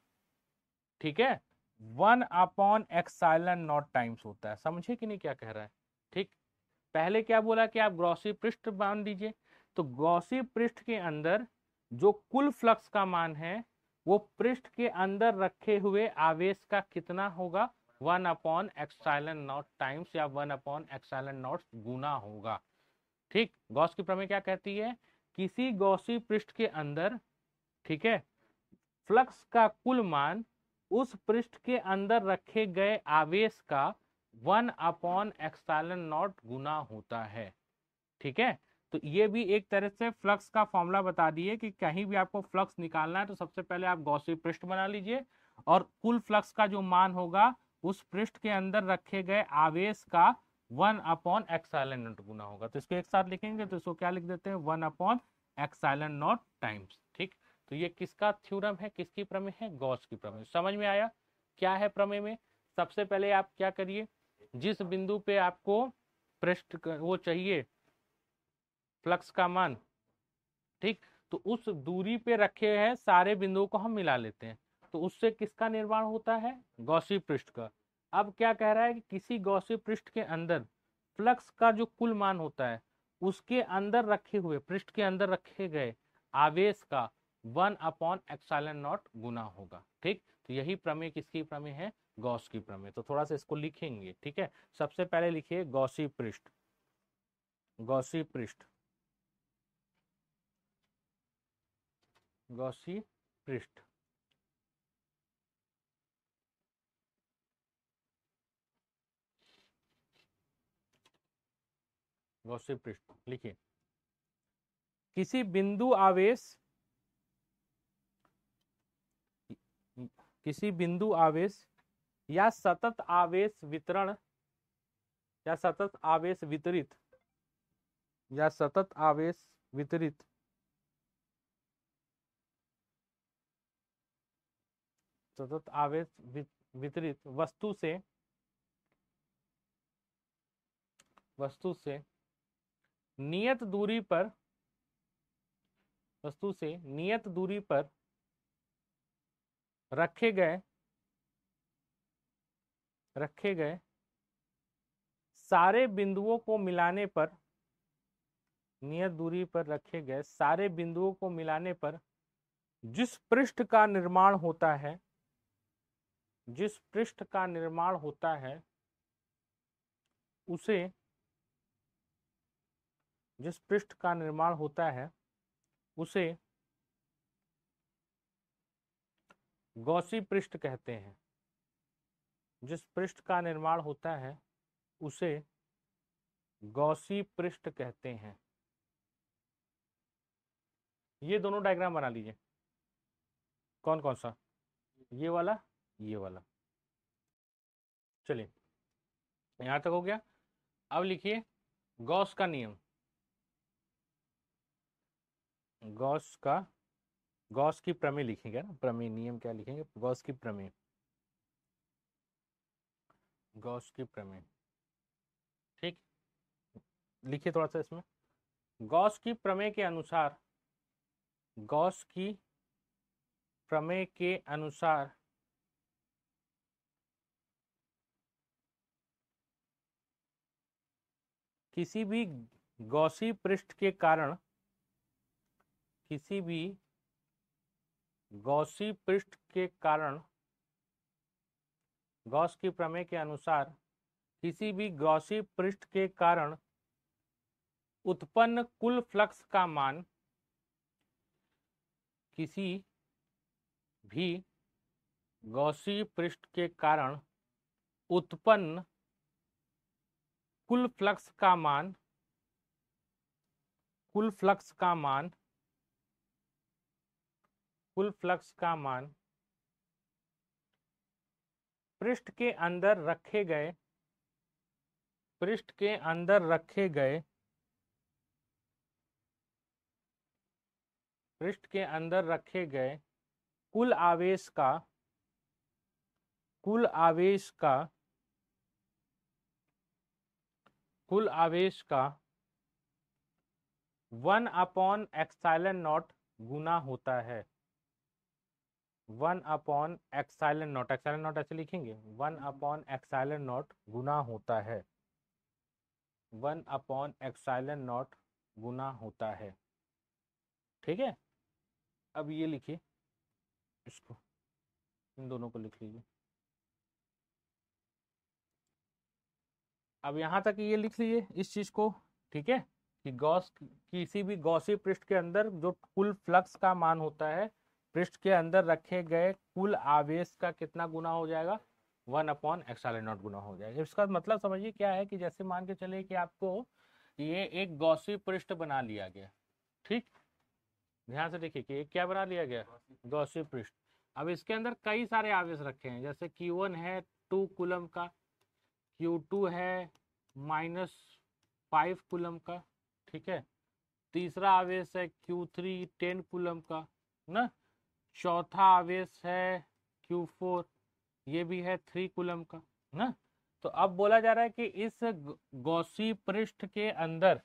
ठीक है, 1/ε0 टाइम्स होता है। समझे कि नहीं क्या कह रहा है, ठीक। पहले क्या बोला कि आप गॉसी पृष्ठ मान लीजिए, तो गॉसी पृष्ठ के अंदर जो कुल फ्लक्स का मान है वो पृष्ठ के अंदर रखे हुए आवेश का कितना होगा, 1/ε0 टाइम्स या 1/ε0 गुना होगा, ठीक। गॉस की प्रमेय क्या कहती है, किसी गॉसी पृष्ठ के अंदर, ठीक है, फ्लक्स का कुल मान उस पृष्ठ के अंदर रखे गए आवेश का 1/ε0 गुना होता है, ठीक है। तो ये भी एक तरह से फ्लक्स का फॉर्मूला बता दिए कि कहीं भी आपको फ्लक्स निकालना है तो सबसे पहले आप गॉसी पृष्ठ बना लीजिए और कुल फ्लक्स का जो मान होगा उस पृष्ठ के अंदर रखे गए आवेश का 1/ε0 गुना होगा। तो इसको एक साथ लिखेंगे तो इसको क्या लिख देते हैं, 1/ε0 टाइम्स, ठीक। तो ये किसका थ्योरम है, किसकी प्रमेय है, गॉस की प्रमेय। समझ में आया क्या है प्रमेय में। सबसे पहले आप क्या करिए, जिस बिंदु पे आपको पृष्ठ वो चाहिए फ्लक्स का मान, ठीक, तो उस दूरी पे रखे हैं सारे बिंदुओं को हम मिला लेते हैं, तो उससे किसका निर्माण होता है, गॉसी पृष्ठ का। अब क्या कह रहा है कि किसी गॉसी पृष्ठ के अंदर फ्लक्स का जो कुल मान होता है उसके अंदर रखे हुए, पृष्ठ के अंदर रखे गए आवेश का 1/ε0 गुना होगा, ठीक। तो यही प्रमेय किसकी प्रमेय है, गॉस की प्रमेय। तो थोड़ा सा इसको लिखेंगे, ठीक है। सबसे पहले लिखिए गॉसी पृष्ठ, गॉसी पृष्ठ, गॉसी पृष्ठ, गॉसी पृष्ठ लिखिए। किसी बिंदु आवेश, किसी बिंदु आवेश या सतत आवेश वितरण या सतत आवेश वितरित या सतत आवेश वितरित सतत आवेश वितरित वस्तु से नियत दूरी पर, वस्तु से नियत दूरी पर रखे गए सारे बिंदुओं को मिलाने पर, नियत दूरी पर रखे गए सारे बिंदुओं को मिलाने पर जिस पृष्ठ का निर्माण होता है, जिस पृष्ठ का निर्माण होता है उसे, जिस पृष्ठ का निर्माण होता है उसे गॉसी पृष्ठ कहते हैं। जिस पृष्ठ का निर्माण होता है उसे गॉसी पृष्ठ कहते हैं। ये दोनों डायग्राम बना लीजिए। कौन कौन सा? ये वाला, ये वाला। चलिए यहां तक हो गया। अब लिखिए गॉस का नियम। गॉस की प्रमेय लिखेंगे ना, प्रमेय, नियम क्या लिखेंगे? गॉस की प्रमेय, गॉस की प्रमेय। ठीक, लिखिए थोड़ा सा इसमें। गॉस की प्रमेय के अनुसार, गॉस की प्रमेय के अनुसार किसी भी गॉसी पृष्ठ के कारण, किसी भी गॉसी पृष्ठ के कारण, गॉस की प्रमेय के अनुसार किसी भी गॉसी पृष्ठ के कारण उत्पन्न कुल फ्लक्स का मान किसी भी गॉसी पृष्ठ के कारण उत्पन्न कुल फ्लक्स का मान, कुल फ्लक्स का मान, कुल फ्लक्स का मान पृष्ठ के अंदर रखे गए, पृष्ठ के अंदर रखे गए, पृष्ठ के अंदर रखे गए कुल आवेश का, कुल आवेश का, कुल आवेश का 1/ε0 गुना होता है। 1/ε0, ε0 ऐसे लिखेंगे, 1/ε0 गुना होता है, 1/ε0 गुना होता है। ठीक है, अब ये लिखिए, इसको, इन दोनों को लिख लीजिए। अब यहां तक ये लिख लीजिए इस चीज को। ठीक है, कि गॉस, किसी भी गॉसी पृष्ठ के अंदर जो कुल फ्लक्स का मान होता है, पृष्ठ के अंदर रखे गए कुल आवेश का कितना गुना हो जाएगा? 1/ε0 गुना हो जाएगा। इसका मतलब समझिए क्या है, कि जैसे मान के चले कि आपको ये एक गॉसी पृष्ठ बना लिया गया। ठीक, ध्यान से देखिए कि क्या बना लिया गया? गॉसी पृष्ठ। अब इसके अंदर कई सारे आवेश रखे हैं, जैसे Q1 है 2 कूलम का, Q2 है -5 कूलम का। ठीक है, तीसरा आवेश है Q3 10 कूलम का ना, चौथा आवेश है Q4, ये भी है 3 कूलम का ना। तो अब बोला जा रहा है कि इस गॉसी पृष्ठ के अंदर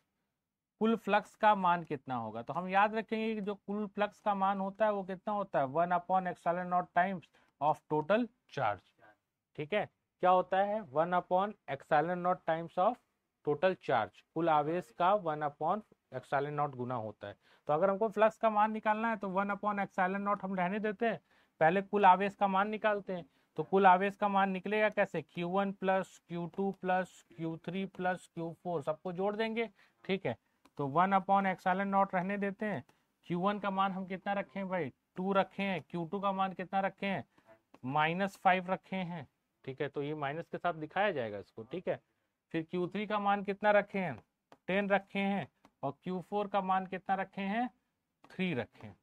कुल फ्लक्स का मान कितना होगा। तो हम याद रखेंगे कि जो कुल फ्लक्स का मान होता है वो कितना होता है? 1/ε0 टाइम्स ऑफ टोटल चार्ज। ठीक है, क्या होता है? 1/ε0 टाइम्स ऑफ टोटल चार्ज, कुल आवेश का 1/ε0 गुना होता है। तो अगर हमको फ्लक्स का मान निकालना है तो 1/ε0 हम रहने देते हैं, पहले कुल आवेश का मान निकालते हैं। तो कुल आवेश का मान निकलेगा कैसे? Q1 plus Q2 plus Q3 plus Q4 सबको जोड़ देंगे। ठीक है, तो 1/ε0 रहने देते हैं। Q1 का मान हम कितना रखे हैं भाई? 2 रखे हैं। Q2 का मान कितना रखे हैं? -5 रखे हैं। ठीक है, तो ये माइनस के साथ दिखाया जाएगा इसको। ठीक है, फिर Q3 का मान कितना रखे हैं? 10 रखे हैं। और Q4 का मान कितना रखे हैं? 3 रखे हैं।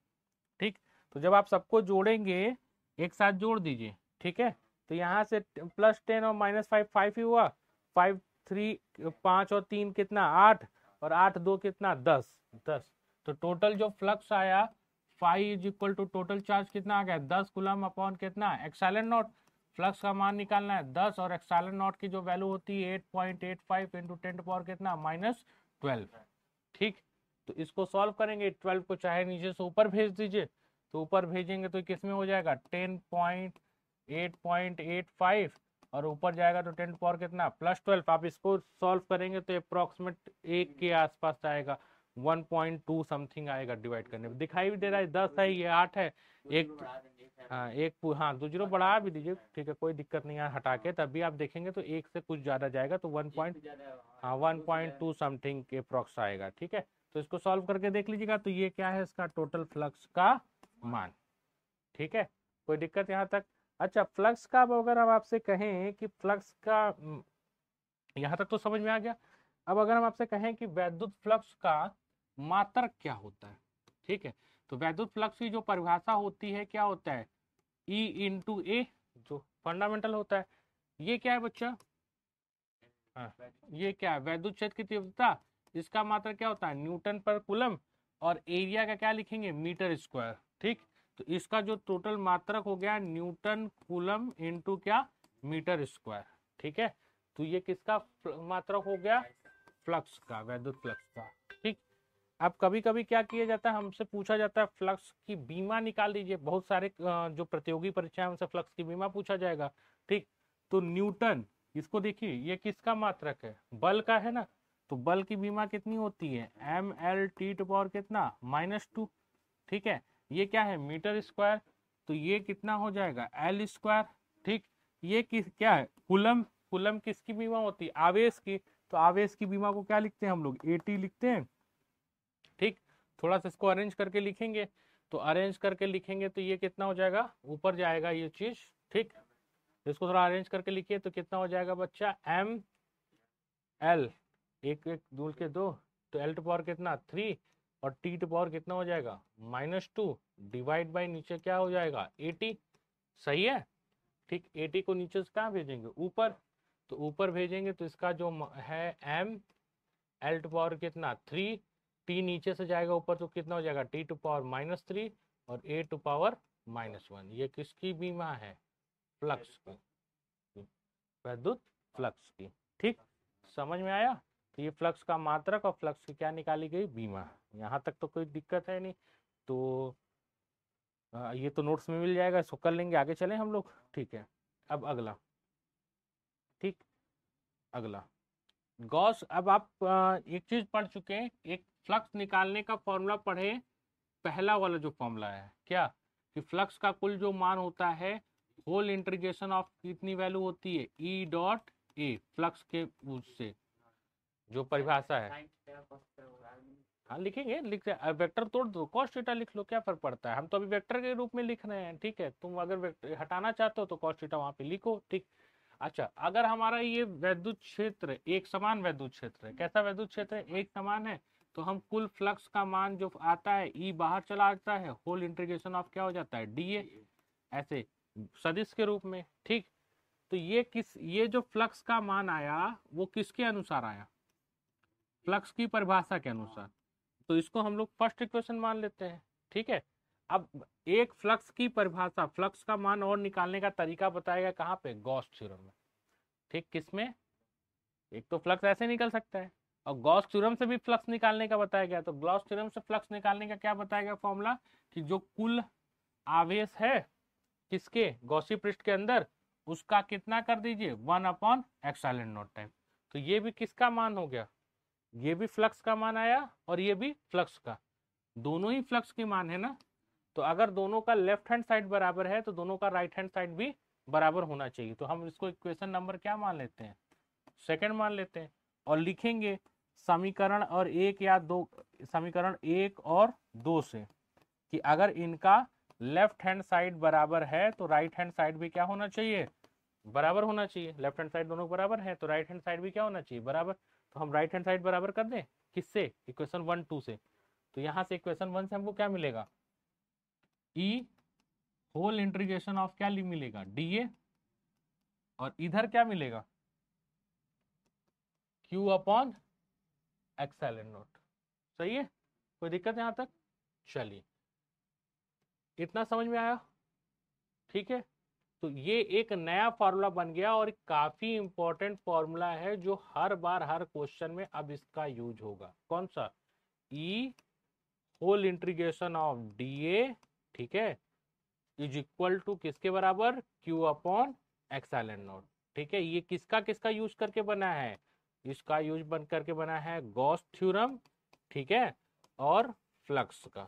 ठीक, तो जब आप सबको जोड़ेंगे, एक साथ जोड़ दीजिए। ठीक है, तो यहाँ से +10 और -5 5 ही हुआ। 5 3 5 और 3 कितना? 8, और 8 2 कितना? 10 10। तो टोटल जो फ्लक्स आया phi is equal to total charge कितना आ गया? 10 कूलम अपॉन कितना? ε0। फ्लक्स का मान निकालना है 10, और ε0 की जो वैल्यू होती है 8.85 इंटू 10 कितना? -12। ठीक, तो इसको सॉल्व करेंगे। 12 को चाहे नीचे से ऊपर भेज दीजिए, तो ऊपर भेजेंगे तो किस में हो जाएगा? 10.8.85, और ऊपर जाएगा तो 10 कितना? +12। आप इसको सॉल्व करेंगे तो अप्रोक्सीमेट 1 के आसपास आएगा, 1.2 समथिंग आएगा डिवाइड करने में। दिखाई भी दे रहा है 10 है, ये 8 है, एक, हाँ एक, हाँ 2 जीरो बढ़ा भी दीजिए। ठीक है, कोई दिक्कत नहीं है, हटा के तभी आप देखेंगे तो 1 से कुछ ज्यादा जाएगा, तो 1.2 समथिंग के अप्रोक्स आएगा। ठीक है, तो इसको सॉल्व करके देख लीजिएगा। तो ये क्या है? इसका टोटल फ्लक्स का मान। ठीक है, कोई दिक्कत यहाँ तक? अच्छा, फ्लक्स का अब अगर हम आपसे कहें कि फ्लक्स का, यहाँ तक तो समझ में आ गया। अब अगर हम आपसे कहें कि वैद्युत फ्लक्स का मात्रक क्या होता है, ठीक है, तो वैद्युत फ्लक्स की जो परिभाषा होती है क्या होता है, E इंटू ए, जो फंडामेंटल होता है। ये क्या है बच्चा, हाँ, ये क्या है, वैद्युत क्षेत्र की तीव्रता, इसका मात्रा क्या होता है न्यूटन पर कूलम, और एरिया का क्या लिखेंगे मीटर स्क्वायर। ठीक, तो इसका जो टोटल मात्रक हो गया न्यूटन कूलम इंटू क्या मीटर स्क्वायर। ठीक है, तो ये किसका मात्रक हो गया, फ्लक्स का, वैद्युत फ्लक्स का। ठीक, अब कभी कभी क्या किया जाता है, हमसे पूछा जाता है फ्लक्स की बीमा निकाल दीजिए, बहुत सारे जो प्रतियोगी परीक्षा है उनसे फ्लक्स की बीमा पूछा जाएगा। ठीक, तो न्यूटन, इसको देखिए ये किसका मात्रक है, बल का है ना, तो बल की बीमा कितनी होती है mL/T⁴ कितना -2। ठीक है, ये क्या है मीटर स्क्वायर, तो ये कितना हो जाएगा L स्क्वायर। ठीक, ये क्या है कूलम, कूलम किसकी बीमा होती है, आवेश की, तो आवेश की बीमा को क्या लिखते हैं हम लोग AT लिखते हैं। ठीक, थोड़ा सा इसको अरेंज करके लिखेंगे, तो अरेंज करके लिखेंगे तो ये कितना हो जाएगा, ऊपर जाएगा ये चीज। ठीक, इसको थोड़ा अरेंज करके लिखिए तो कितना हो जाएगा बच्चा mL, एक एक दूर के दो, तो L⁴ कितना 3, और T⁴ कितना हो जाएगा -2, डिवाइड बाई नीचे क्या हो जाएगा 80। सही है। ठीक, 80 को नीचे से कहाँ भेजेंगे ऊपर, तो ऊपर भेजेंगे तो इसका जो है L⁴ कितना 3, T नीचे से जाएगा ऊपर तो कितना हो जाएगा T⁴ -3 और A⁴ -1। ये किसकी बीमा है, फ्लक्स की, वैद्युत फ्लक्स की। ठीक, समझ में आया, तो ये फ्लक्स का मात्रक और फ्लक्स की क्या निकाली गई बीमा, यहाँ तक तो कोई दिक्कत है नहीं। तो ये तो नोट्स में मिल जाएगा, इसको कर लेंगे, आगे चलें हम लोग। ठीक है, अब अगला, ठीक, अगला गॉस, अब आप एक चीज पढ़ चुके हैं, एक फ्लक्स निकालने का फॉर्मूला पढ़े, पहला वाला जो फॉर्मूला है क्या, कि फ्लक्स का कुल जो मान होता है होल इंटीग्रेशन ऑफ कितनी वैल्यू होती है E.A, फ्लक्स के उससे जो परिभाषा है, हाँ लिखेंगे, लिख वेक्टर तोड़ दो, कॉस थीटा लिख लो, क्या फर्क पड़ता है, हम तो अभी वेक्टर के रूप में लिख रहे हैं। ठीक है, तुम अगर वेक्टर हटाना चाहते हो तो कॉस थीटा वहां पे लिखो। ठीक, अच्छा, अगर हमारा ये वैद्युत क्षेत्र एक समान वैद्युत क्षेत्र है, कैसा वैद्युत क्षेत्र है, एक समान है, तो हम कुल फ्लक्स का मान जो आता है ई बाहर चला आता है, होल इंटीग्रेशन ऑफ क्या हो जाता है DA, ऐसे सदिश के रूप में। ठीक, तो ये जो फ्लक्स का मान आया वो किसके अनुसार आया, फ्लक्स की परिभाषा के अनुसार, तो इसको हम लोग फर्स्ट इक्वेशन मान लेते हैं। ठीक है, अब एक फ्लक्स की परिभाषा, फ्लक्स का मान और निकालने का तरीका बताएगा कहाँ पे, गॉस थ्योरम में। ठीक, किसमें, एक तो फ्लक्स ऐसे निकल सकता है, और गॉस थ्योरम से भी फ्लक्स निकालने का बताया गया, तो गॉस थ्योरम से फ्लक्स निकालने का क्या बताया गया फॉर्मूला, कि जो कुल आवेश है किसके गॉसी पृष्ठ के अंदर, उसका कितना कर दीजिए 1/ε0 टाइम। तो ये भी किसका मान हो गया, ये भी फ्लक्स का मान आया और ये भी फ्लक्स का, दोनों ही फ्लक्स के मान है ना। तो अगर दोनों का लेफ्ट हैंड साइड बराबर है तो दोनों का राइट हैंड साइड भी बराबर होना चाहिए, तो हम इसको इक्वेशन नंबर क्या मान लेते हैं, सेकंड मान लेते हैं, और लिखेंगे समीकरण और एक या दो, समीकरण 1 और 2 से, कि अगर इनका लेफ्ट हैंड साइड बराबर है तो राइट हैंड साइड भी क्या होना चाहिए, बराबर होना चाहिए। लेफ्ट हैंड साइड दोनों बराबर है तो राइट हैंड साइड भी क्या होना चाहिए, बराबर। तो हम राइट हैंड साइड बराबर कर दें किससे, इक्वेशन 1 2 से, तो यहाँ से इक्वेशन 1 से हमको क्या मिलेगा, ई होल इंटीग्रेशन ऑफ क्या मिलेगा DA, और इधर क्या मिलेगा Q/ε0। सही है, कोई दिक्कत यहाँ तक, चलिए इतना समझ में आया। ठीक है, तो ये एक नया फॉर्मूला बन गया और काफी इंपॉर्टेंट फॉर्मूला है जो हर बार हर क्वेश्चन में अब इसका यूज होगा। कौन सा, ई होल इंटीग्रेशन ऑफ DA, ठीक है, इज इक्वल टू किसके बराबर, Q/ε0। ठीक है, ये किसका किसका यूज करके बना है, इसका यूज बन करके बना है गॉस थ्योरम, ठीक है, और फ्लक्स का।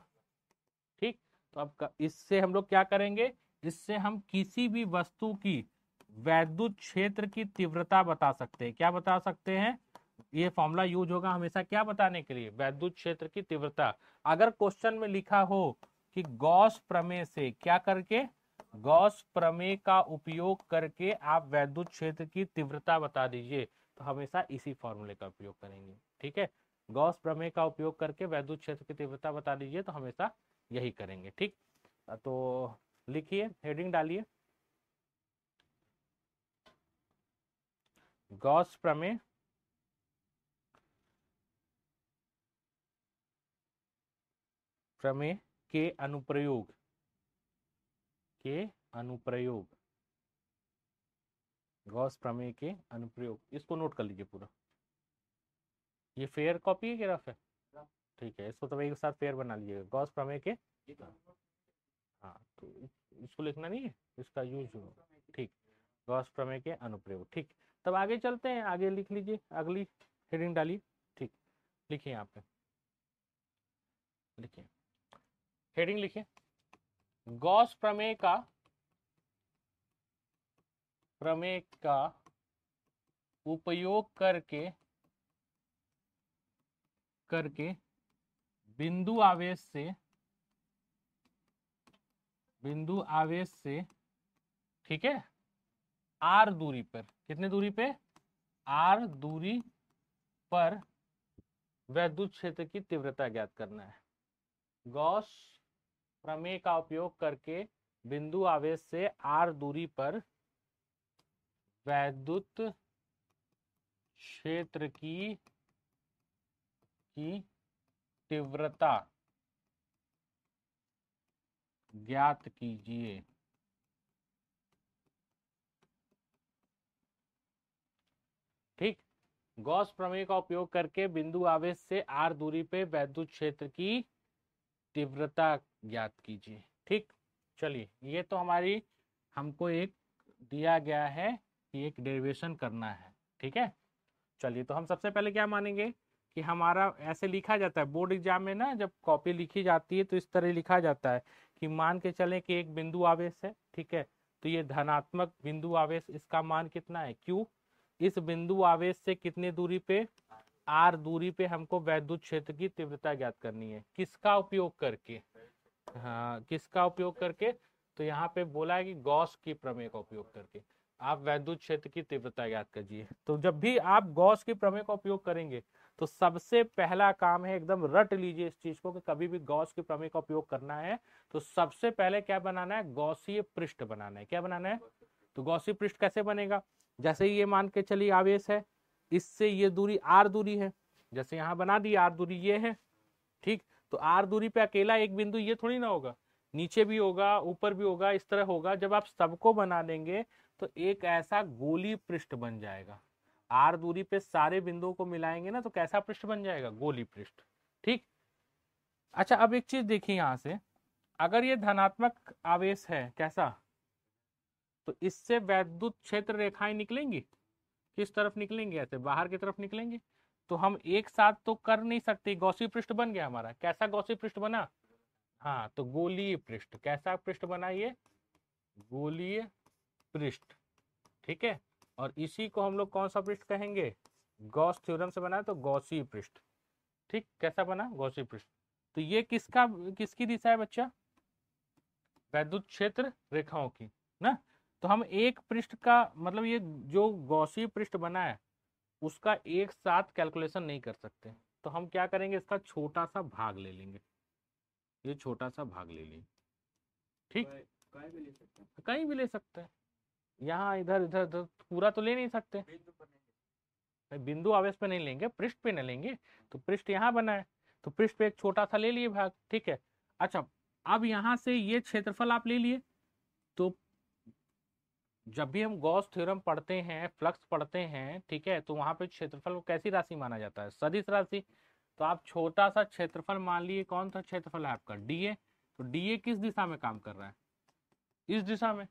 ठीक, तो अब इससे हम लोग क्या करेंगे, इससे हम किसी भी वस्तु की वैद्युत क्षेत्र की तीव्रता बता सकते हैं। क्या बता सकते हैं, ये फॉर्मूला यूज होगा हमेशा क्या बताने के लिए, वैद्युत क्षेत्र की तीव्रता। अगर क्वेश्चन में लिखा हो कि गॉस प्रमेय से क्या करके, गॉस प्रमेय का उपयोग करके आप वैद्युत क्षेत्र की तीव्रता बता दीजिए, तो हमेशा इसी फॉर्मूले का उपयोग करेंगे। ठीक है, गॉस प्रमेय का उपयोग करके वैद्युत क्षेत्र की तीव्रता बता दीजिए तो हमेशा यही करेंगे। ठीक, तो लिखिए, हेडिंग डालिए, गॉस प्रमेय प्रमेय के अनुप्रयोग गॉस प्रमेय के अनुप्रयोग। इसको नोट कर लीजिए पूरा। ये फेयर कॉपी है कि रफ है? ठीक है, इसको तो एक साथ फेयर बना लीजिएगा। गॉस प्रमेय के, हाँ तो इसको लिखना नहीं है, इसका यूज होगा। ठीक, गॉस प्रमेय के अनुप्रयोग। ठीक, तब आगे चलते हैं, आगे लिख लीजिए, अगली हेडिंग डालिए। ठीक, लिखिए यहाँ पे, लिखिए हेडिंग लिखिए, गॉस प्रमेय का उपयोग करके बिंदु आवेश से ठीक है, आर दूरी पर, कितने दूरी पे? आर दूरी पर वैद्युत क्षेत्र की तीव्रता ज्ञात करना है। गॉस प्रमेय का उपयोग करके बिंदु आवेश से आर दूरी पर वैद्युत क्षेत्र की तीव्रता ज्ञात कीजिए। ठीक, गॉस प्रमेय का उपयोग करके बिंदु आवेश से आर दूरी पे वैद्युत क्षेत्र की तीव्रता ज्ञात कीजिए। ठीक, चलिए, ये तो हमारी हमको एक दिया गया है कि एक डेरिवेशन करना है। ठीक है, चलिए, तो हम सबसे पहले क्या मानेंगे कि हमारा ऐसे लिखा जाता है बोर्ड एग्जाम में ना, जब कॉपी लिखी जाती है तो इस तरह लिखा जाता है कि मान के चले कि एक बिंदु आवेश है। ठीक है, तो ये धनात्मक बिंदु आवेश, इसका मान कितना है? क्यू। इस बिंदु आवेश से कितने दूरी पे? आर दूरी पे हमको वैद्युत क्षेत्र की तीव्रता ज्ञात करनी है। किसका उपयोग करके? हाँ, किसका उपयोग करके? तो यहाँ पे बोला है कि गॉस की प्रमेय का उपयोग करके आप वैद्युत क्षेत्र की तीव्रता ज्ञात कीजिए। तो जब भी आप गॉस की प्रमेय का उपयोग करेंगे तो सबसे पहला काम है, एकदम रट लीजिए इस चीज को, कि कभी भी गॉस की प्रमेय का उपयोग करना है तो सबसे पहले क्या बनाना है? गॉसीय पृष्ठ बनाना है। क्या बनाना है? तो गॉसीय पृष्ठ कैसे बनेगा? जैसे ये मान के चलिए आवेश है, इससे ये दूरी आर दूरी है, जैसे यहाँ बना दी आर दूरी ये है। ठीक, तो आर दूरी पे अकेला एक बिंदु ये थोड़ी ना होगा, नीचे भी होगा, ऊपर भी होगा, इस तरह होगा। जब आप सबको बना देंगे तो एक ऐसा गोली पृष्ठ बन जाएगा। आर दूरी पे सारे बिंदुओं को मिलाएंगे ना तो कैसा पृष्ठ बन जाएगा? गोली पृष्ठ। ठीक, अच्छा, अब एक चीज देखिए यहां से, अगर ये धनात्मक आवेश है, कैसा? तो इससे वैद्युत क्षेत्र रेखाएं निकलेंगी। किस तरफ निकलेंगे? ऐसे बाहर की तरफ निकलेंगे। तो हम एक साथ तो कर नहीं सकते। गॉसी पृष्ठ बन गया हमारा। कैसा गॉसी पृष्ठ बना? हाँ, तो गोलीय पृष्ठ। कैसा पृष्ठ बना? ये गोलीय पृष्ठ। ठीक है, और इसी को हम लोग कौन सा पृष्ठ कहेंगे? गॉस थ्योरम से बना तो गॉसी पृष्ठ। ठीक, कैसा बना? गॉसी पृष्ठ। तो ये किसकी दिशा है बच्चा? वैद्युत क्षेत्र रेखाओं की ना। तो हम एक पृष्ठ का मतलब ये जो गॉसी पृष्ठ बना है उसका एक साथ कैलकुलेशन नहीं कर सकते। तो हम क्या करेंगे? इसका छोटा सा भाग ले लेंगे, ये छोटा सा भाग ले लेंगे। ठीक, कहीं भी ले सकते हैं, यहाँ इधर इधर इधर पूरा तो ले नहीं सकते। बिंदु आवेश पे नहीं लेंगे, पृष्ठ पे नहीं लेंगे। तो पृष्ठ यहाँ बना है तो पृष्ठ पे एक छोटा सा ले लिए भाग। ठीक है, अच्छा, अब यहाँ से ये क्षेत्रफल आप ले लिए। तो जब भी हम गॉस थ्योरम पढ़ते हैं, फ्लक्स पढ़ते हैं, ठीक है, तो वहां पे क्षेत्रफल को कैसी राशि माना जाता है? सदिश राशि। तो आप छोटा सा क्षेत्रफल मान लिए, कौन सा क्षेत्रफल है आपका? डीए। तो डीए किस दिशा में काम कर रहा है? इस दिशा में।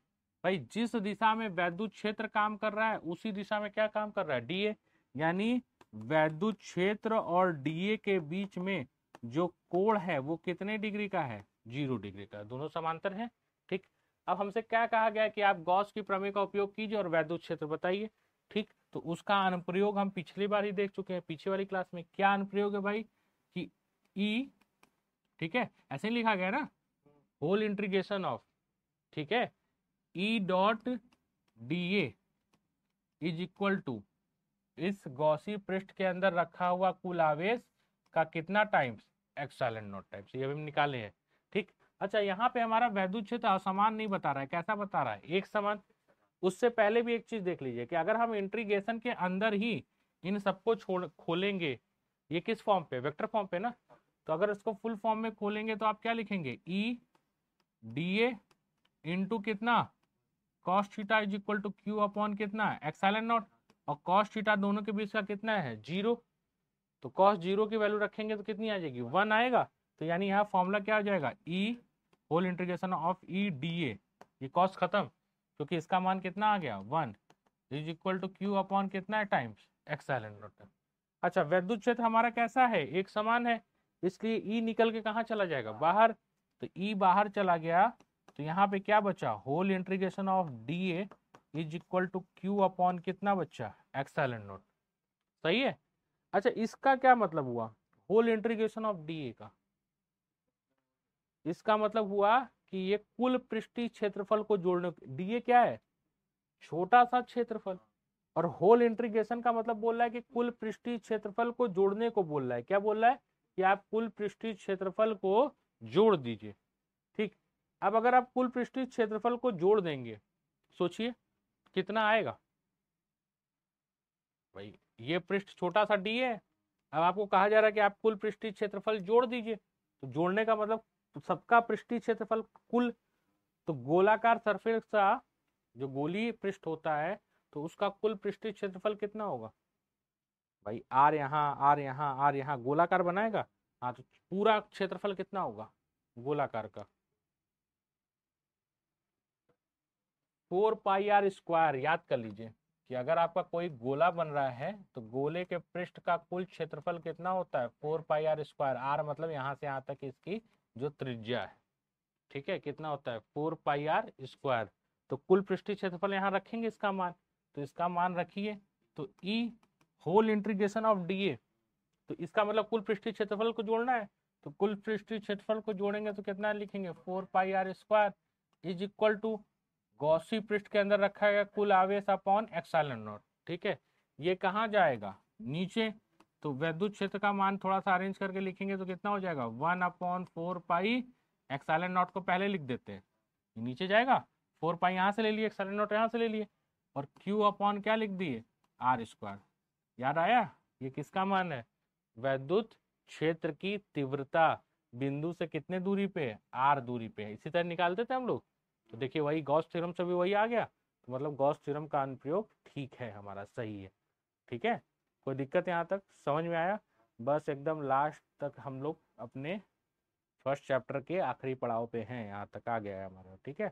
भाई जिस दिशा में वैद्युत क्षेत्र काम कर रहा है उसी दिशा में क्या काम कर रहा है? डीए। यानी वैद्युत क्षेत्र और डीए के बीच में जो कोण है वो कितने डिग्री का है? 0 डिग्री का। दोनों समांतर है। ठीक, अब हमसे क्या कहा गया कि आप गॉस की प्रमेय का उपयोग कीजिए और वैद्युत क्षेत्र बताइए। ठीक, तो उसका अनुप्रयोग हम पिछली बार ही देख चुके हैं, पीछे वाली क्लास में। क्या अनुप्रयोग है भाई? कि ई, ठीक है, ऐसे ही लिखा गया ना, होल इंटीग्रेशन ऑफ, ठीक है, E dot d A is equal to इस गॉसी पृष्ठ के अंदर रखा हुआ कुल आवेश का कितना टाइम्स? Epsilon not times. ये हम निकाले हैं। ठीक, अच्छा यहाँ पे हमारा वैद्युत क्षेत्र असमान नहीं बता रहा है, कैसा बता रहा है, एक समान। उससे पहले भी एक चीज देख लीजिए कि अगर हम इंटीग्रेशन के अंदर ही इन सबको छोड़ खोलेंगे, ये किस फॉर्म पे, वेक्टर फॉर्म पे ना, तो अगर इसको फुल फॉर्म में खोलेंगे तो आप क्या लिखेंगे, ई डी ए इंटू कितना cos theta is equal to q upon कितना एक्साइलन नॉट, और कॉस थीटा दोनों के बीच का कितना है, जीरो। तो कॉस जीरो की वैल्यू रखेंगे तो कितनी आ जाएगी, 1 आएगा। तो यानी यहाँ फॉर्मूला क्या आ जाएगा, E whole integration of E d A, ये कॉस खत्म क्योंकि इसका मान कितना आ गया 1 is equal to q upon कितना है टाइम्स एक्साइलन नॉट। अच्छा वैद्युत क्षेत्र हमारा कैसा है, एक समान है, इसलिए ई निकल के कहाँ चला जाएगा, बाहर। तो ई बाहर चला गया तो यहाँ पे क्या बचा, whole integration of d A is equal to q upon कितना बच्चा एक्साइलन नॉट। सही है। अच्छा इसका क्या मतलब हुआ, whole integration of d A का, इसका मतलब हुआ कि ये कुल पृष्ठीय क्षेत्रफल को जोड़ने, डी ए क्या है, छोटा सा क्षेत्रफल, और होल इंटीग्रेशन का मतलब बोल रहा है कि कुल पृष्ठीय क्षेत्रफल को जोड़ने को बोल रहा है, क्या बोल रहा है कि आप कुल पृष्ठीय क्षेत्रफल को जोड़ दीजिए। ठीक, अब अगर आप कुल पृष्ठीय क्षेत्रफल को जोड़ देंगे, सोचिए कितना आएगा भाई, ये पृष्ठ छोटा सा डी है, अब आपको कहा जा रहा है कि आप कुल पृष्ठीय क्षेत्रफल जोड़ दीजिए, तो जोड़ने का मतलब सबका पृष्ठीय क्षेत्रफल कुल, तो गोलाकार सरफेस का जो गोलीय पृष्ठ होता है तो उसका कुल पृष्ठीय क्षेत्रफल कितना होगा भाई, आर यहाँ आर यहाँ आर यहाँ गोलाकार बनाएगा, हाँ तो पूरा क्षेत्रफल कितना होगा गोलाकार का, 4 पाई r स्क्वायर। याद कर लीजिए कि अगर आपका कोई गोला बन रहा है तो गोले के पृष्ठ का कुल क्षेत्रफल कितना होता है, 4 पाई r स्क्वायर, आर मतलब यहाँ से यहाँ तक इसकी जो त्रिज्या है, ठीक है, कितना होता है 4 पाई r स्क्वायर। तो कुल पृष्ठीय क्षेत्रफल यहाँ रखेंगे इसका मान, तो इसका मान रखिए, तो E whole integration of d A, तो इसका मतलब कुल पृष्ठीय क्षेत्रफल को जोड़ना है, तो कुल पृष्ठीय क्षेत्रफल को जोड़ेंगे तो कितना लिखेंगे 4 pi r square is equal to Gaussian पृष्ठ के अंदर रखा गया कुल आवेश अपॉन एक्साइलन नॉट। ठीक है, ये कहाँ जाएगा नीचे, तो वैद्युत क्षेत्र का मान थोड़ा सा अरेंज करके लिखेंगे तो कितना हो जाएगा 1/4 पाई, एक्साइलन नॉट को पहले लिख देते हैं, नीचे जाएगा 4 पाई यहाँ से ले लिए, एक्साइलन नॉट यहाँ से ले लिए, और क्यू अपॉन क्या लिख दिए r स्क्वायर। याद आया ये किसका मान है, वैद्युत क्षेत्र की तीव्रता बिंदु से कितने दूरी पे है, r दूरी पे है, इसी तरह निकालते थे हम लोग। तो देखिए वही गॉस थ्योरम से भी वही आ गया, तो मतलब गॉस थ्योरम का अनुप्रयोग ठीक है हमारा, सही है। ठीक है, कोई दिक्कत यहाँ तक समझ में आया, बस एकदम लास्ट तक हम लोग अपने फर्स्ट चैप्टर के आखिरी पड़ाव पे हैं, यहाँ तक आ गया है हमारा। ठीक है।